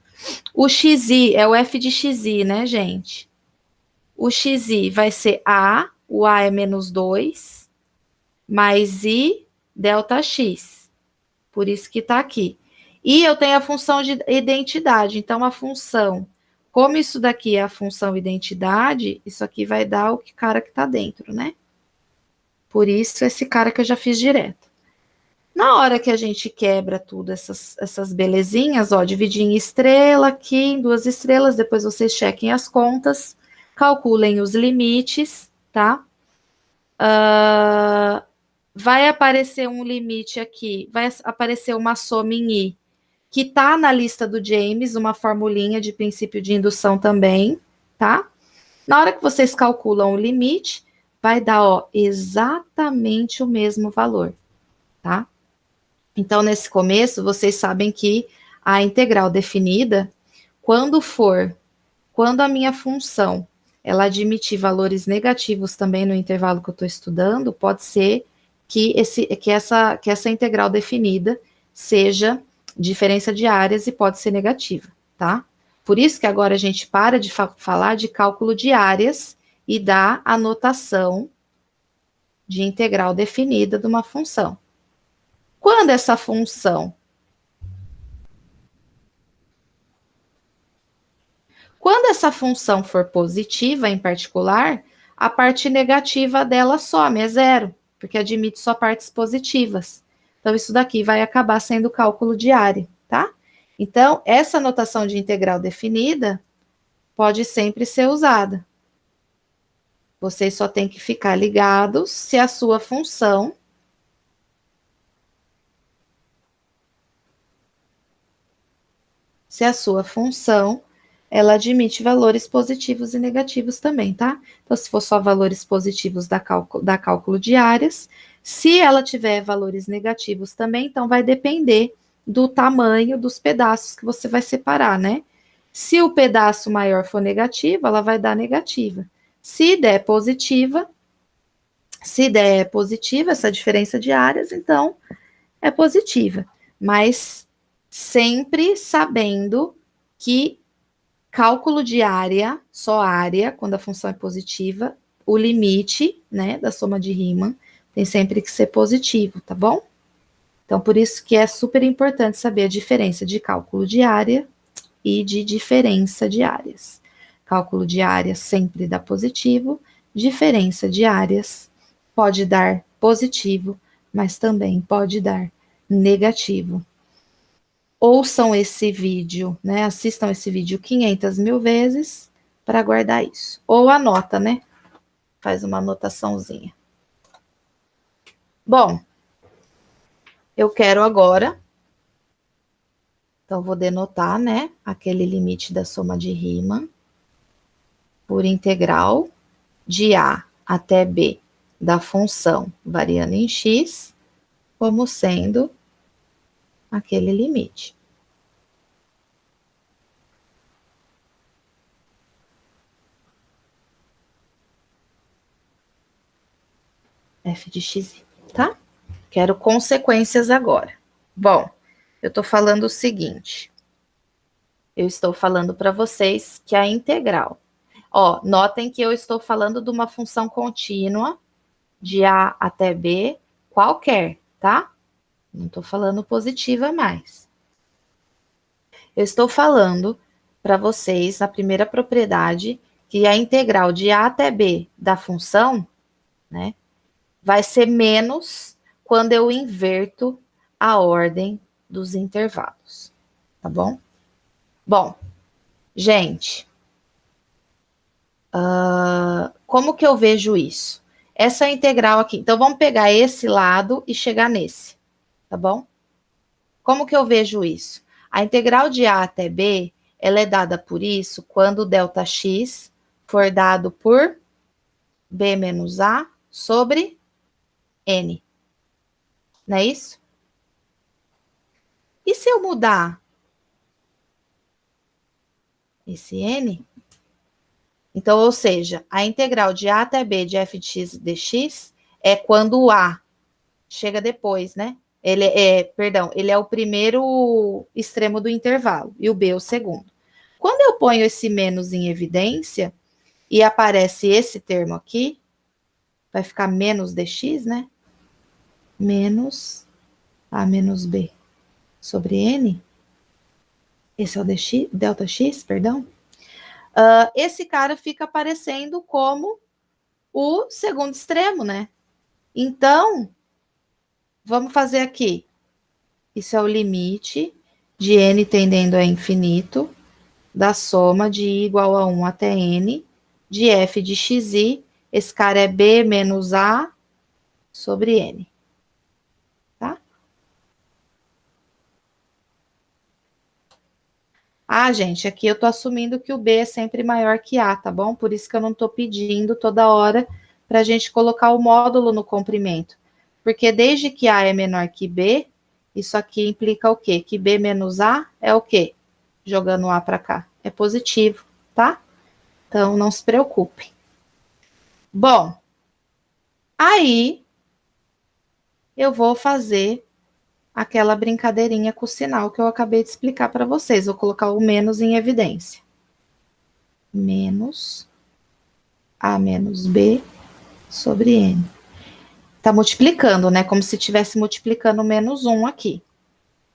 O xi é o f de xi, né, gente? O xi vai ser a, o a é menos 2, mais i delta x. Por isso que tá aqui. E eu tenho a função de identidade, então a função, como isso daqui é a função identidade, isso aqui vai dar o cara que tá dentro, né? Por isso, esse cara que eu já fiz direto. Na hora que a gente quebra tudo, essas belezinhas, ó, dividir em estrela aqui, em 2 estrelas, depois vocês chequem as contas, calculem os limites, tá? Vai aparecer um limite aqui, vai aparecer uma soma em I, que tá na lista do James, uma formulinha de princípio de indução também, tá? Na hora que vocês calculam o limite, vai dar, ó, exatamente o mesmo valor, tá? Então, nesse começo, vocês sabem que a integral definida, quando a minha função, ela admitir valores negativos também no intervalo que eu estou estudando, pode ser que essa integral definida seja diferença de áreas e pode ser negativa, tá? Por isso que agora a gente para de falar de cálculo de áreas e dá a notação de integral definida de uma função. Quando essa função for positiva, em particular, a parte negativa dela some, é zero, porque admite só partes positivas. Então, isso daqui vai acabar sendo cálculo de área, tá? Então, essa notação de integral definida pode sempre ser usada. Vocês só têm que ficar ligados se a sua função ela admite valores positivos e negativos também, tá? Então, se for só valores positivos da cálculo de áreas, se ela tiver valores negativos também, então vai depender do tamanho dos pedaços que você vai separar, né? Se o pedaço maior for negativo, ela vai dar negativa. Se der positiva, Se der positiva essa diferença de áreas, então é positiva. Mas sempre sabendo que cálculo de área, só área, quando a função é positiva, o limite, né, da soma de Riemann tem sempre que ser positivo, tá bom? Então, por isso que é super importante saber a diferença de cálculo de área e de diferença de áreas. Cálculo de área sempre dá positivo, diferença de áreas pode dar positivo, mas também pode dar negativo. Ouçam esse vídeo, né? Assistam esse vídeo 500 mil vezes para guardar isso. Ou anota, né? Faz uma anotaçãozinha. Bom, eu quero agora, então vou denotar, né? Aquele limite da soma de Riemann por integral de A até B da função variando em x, como sendo aquele limite. F de x, tá? Quero consequências agora. Bom, eu estou falando o seguinte. Eu estou falando para vocês que a integral. Ó, notem que eu estou falando de uma função contínua de A até B qualquer, tá? Não estou falando positiva mais. Eu estou falando para vocês, na primeira propriedade, que a integral de A até B da função, né, vai ser menos quando eu inverto a ordem dos intervalos, tá bom? Bom, gente, como que eu vejo isso? Essa integral aqui, então vamos pegar esse lado e chegar nesse, tá bom? Como que eu vejo isso? A integral de A até B, ela é dada por isso quando o ΔX for dado por B menos A sobre N. Não é isso? E se eu mudar esse N? Então, ou seja, a integral de A até B de f de x dx é quando o A chega depois, né? Ele é o primeiro extremo do intervalo e o B é o segundo. Quando eu ponho esse menos em evidência e aparece esse termo aqui, vai ficar menos dx, né? Menos A menos B sobre N. Esse é o dx, delta x, perdão. Esse cara fica aparecendo como o segundo extremo, né? Então, vamos fazer aqui. Isso é o limite de n tendendo a infinito da soma de i igual a 1 até n de f de xi. Esse cara é b menos a sobre n. Tá? Ah, gente, aqui eu tô assumindo que o b é sempre maior que a, tá bom? Por isso que eu não tô pedindo toda hora para a gente colocar o módulo no comprimento. Porque desde que a é menor que b, isso aqui implica o quê? Que b menos a é o quê? Jogando a para cá. É positivo, tá? Então, não se preocupem. Bom, aí eu vou fazer aquela brincadeirinha com o sinal que eu acabei de explicar para vocês. Vou colocar o menos em evidência. Menos a menos b sobre n. Tá multiplicando, né? Como se estivesse multiplicando menos 1 aqui.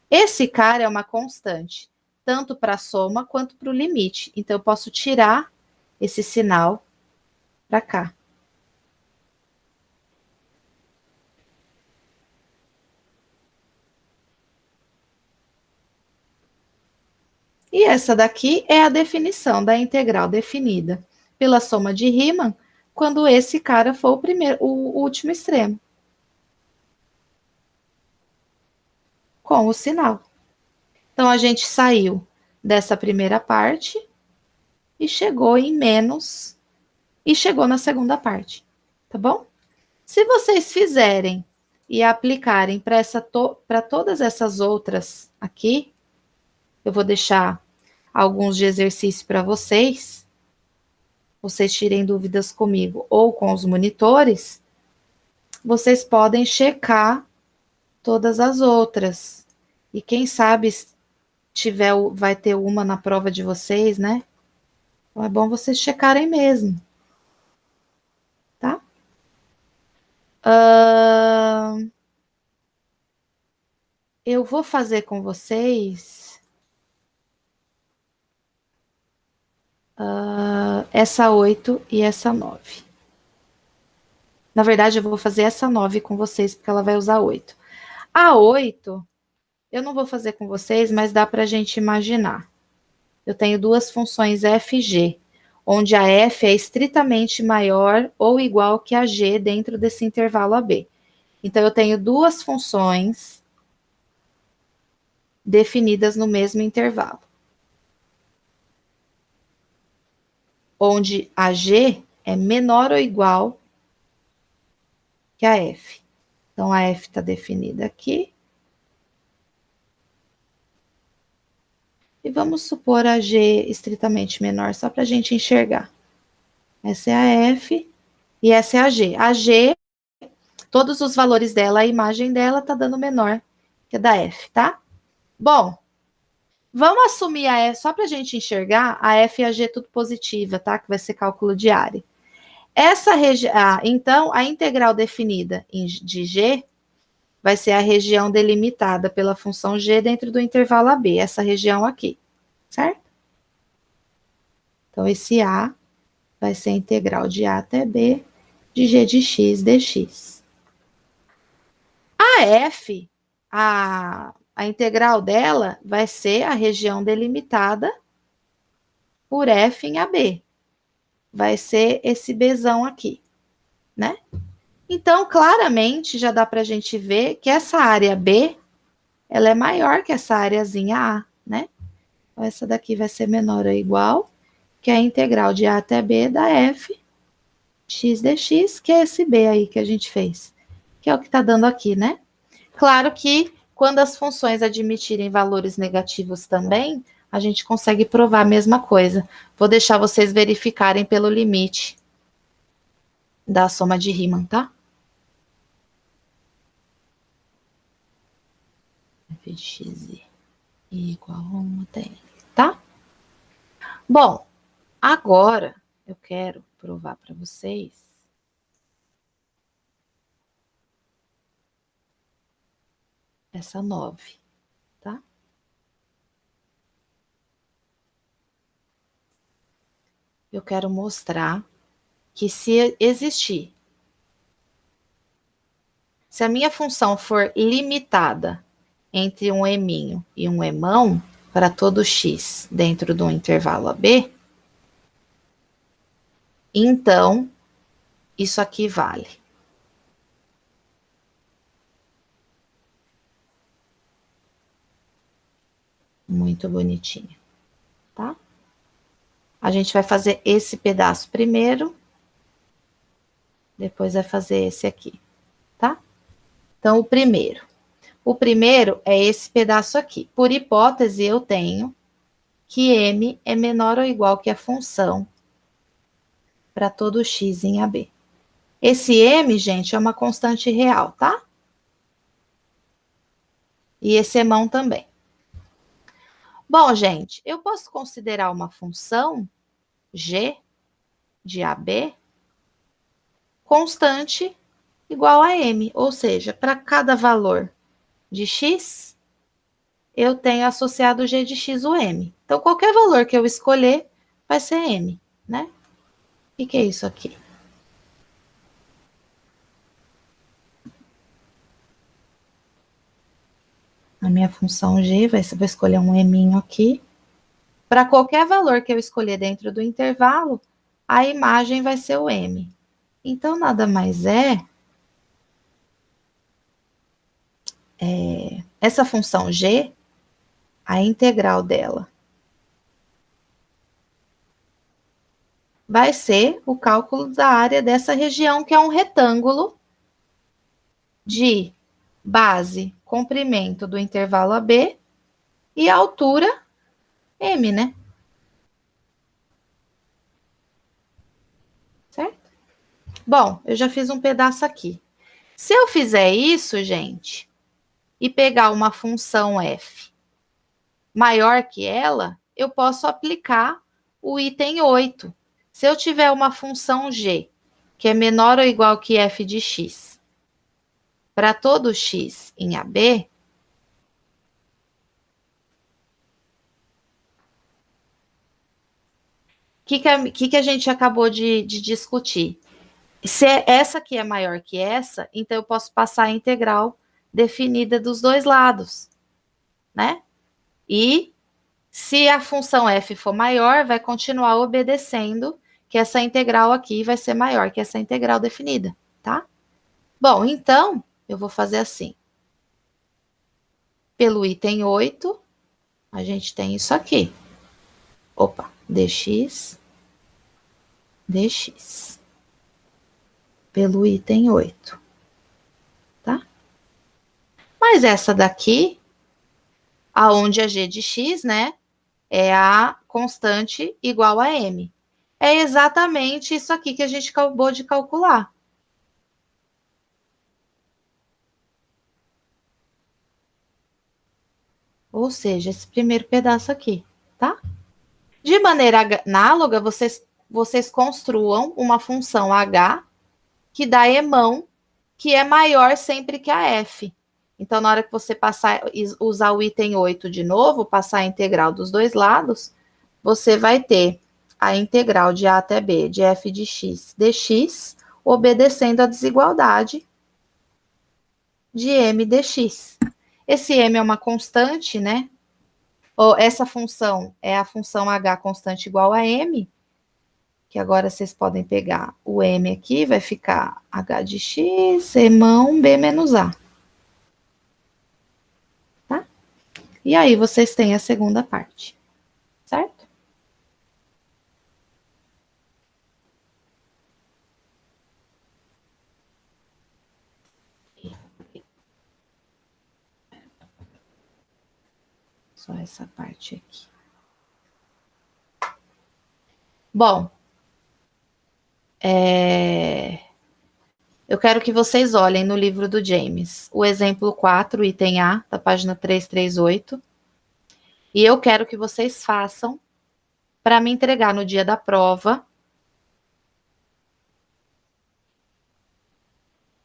Esse cara é uma constante, tanto para a soma quanto para o limite. Então, eu posso tirar esse sinal para cá. E essa daqui é a definição da integral definida pela soma de Riemann quando esse cara for o último extremo. Com o sinal. Então, a gente saiu dessa primeira parte e chegou em menos e chegou na segunda parte, tá bom? Se vocês fizerem e aplicarem para todas essas outras aqui, eu vou deixar alguns de exercício para vocês tirem dúvidas comigo ou com os monitores, vocês podem checar todas as outras. E quem sabe vai ter uma na prova de vocês, né? Então é bom vocês checarem mesmo, tá? Eu vou fazer com vocês essa 8 e essa 9. Na verdade, eu vou fazer essa 9 com vocês, porque ela vai usar 8. A 8, eu não vou fazer com vocês, mas dá para a gente imaginar. Eu tenho duas funções f e g, onde a f é estritamente maior ou igual que a g dentro desse intervalo AB. Então, eu tenho duas funções definidas no mesmo intervalo, onde a g é menor ou igual que a f. Então, a f está definida aqui. E vamos supor a g estritamente menor, só para a gente enxergar. Essa é a f e essa é a g. A g, todos os valores dela, a imagem dela está dando menor que a da f, tá? Bom, vamos assumir a f, só para a gente enxergar, a f e a g tudo positiva, tá? Que vai ser cálculo de área. Então, a integral definida de g vai ser a região delimitada pela função g dentro do intervalo AB, essa região aqui, certo? Então, esse A vai ser a integral de A até B de g de x dx. A f, a integral dela vai ser a região delimitada por f em AB. Vai ser esse Bzão aqui, né? Então, claramente, já dá para a gente ver que essa área B, ela é maior que essa areazinha A, né? Então, essa daqui vai ser menor ou igual que a integral de A até B da f x dx, que é esse B aí que a gente fez, que é o que está dando aqui, né? Claro que quando as funções admitirem valores negativos também, a gente consegue provar a mesma coisa. Vou deixar vocês verificarem pelo limite da soma de Riemann, tá? F de x igual a 1 até n, tá? Bom, agora eu quero provar para vocês essa 9, tá? Eu quero mostrar que se existir, se a minha função for limitada entre um eminho e um emão, para todo x dentro do intervalo AB, então isso aqui vale. Muito bonitinho, tá? A gente vai fazer esse pedaço primeiro, depois vai fazer esse aqui, tá? Então, o primeiro é esse pedaço aqui. Por hipótese, eu tenho que m é menor ou igual que a função para todo x em AB. Esse m, gente, é uma constante real, tá? E esse emão também. Bom, gente, eu posso considerar uma função g de AB constante igual a m, ou seja, para cada valor de x, eu tenho associado g de x o m. Então, qualquer valor que eu escolher vai ser m, né? O que é isso aqui? A minha função g, vou escolher um m aqui. Para qualquer valor que eu escolher dentro do intervalo, a imagem vai ser o m. Então, nada mais essa função g, a integral dela vai ser o cálculo da área dessa região, que é um retângulo de base, comprimento do intervalo AB e altura m, né? Certo? Bom, eu já fiz um pedaço aqui. Se eu fizer isso, gente, e pegar uma função f maior que ela, eu posso aplicar o item 8. Se eu tiver uma função g que é menor ou igual que f de x, para todo x em AB, o que a gente acabou de discutir? Se essa aqui é maior que essa, então eu posso passar a integral definida dos dois lados, né? E se a função f for maior, vai continuar obedecendo que essa integral aqui vai ser maior que essa integral definida, tá? Bom, então, eu vou fazer assim. Pelo item 8, a gente tem isso aqui. Opa, dx, dx. Pelo item 8, tá? Mas essa daqui, aonde a g de x, né, é a constante igual a m. É exatamente isso aqui que a gente acabou de calcular. Ou seja, esse primeiro pedaço aqui, tá? De maneira análoga, vocês construam uma função h que dá emão, que é maior sempre que a f. Então, na hora que você usar o item 8 de novo, passar a integral dos dois lados, você vai ter a integral de a até b de f de x dx, obedecendo a desigualdade de m dx. Esse m é uma constante, né? Ou essa função é a função h constante igual a m, que agora vocês podem pegar o m aqui, vai ficar h de x, emão b menos a. Tá? E aí vocês têm a segunda parte, certo? Só essa parte aqui. Bom, eu quero que vocês olhem no livro do James, o exemplo 4, item A, da página 338. E eu quero que vocês façam para me entregar no dia da prova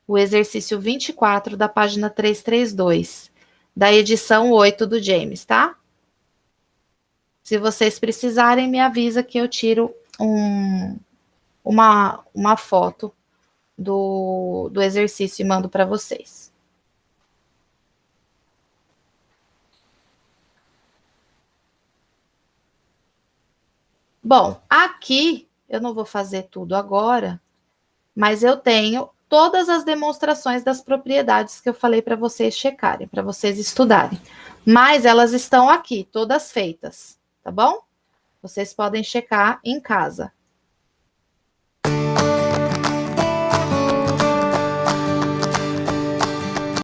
o exercício 24 da página 332, da edição 8 do James, tá? Se vocês precisarem, me avisa que eu tiro uma foto do exercício e mando para vocês. Bom, aqui eu não vou fazer tudo agora, mas eu tenho todas as demonstrações das propriedades que eu falei para vocês checarem, para vocês estudarem. Mas elas estão aqui, todas feitas, tá bom? Vocês podem checar em casa.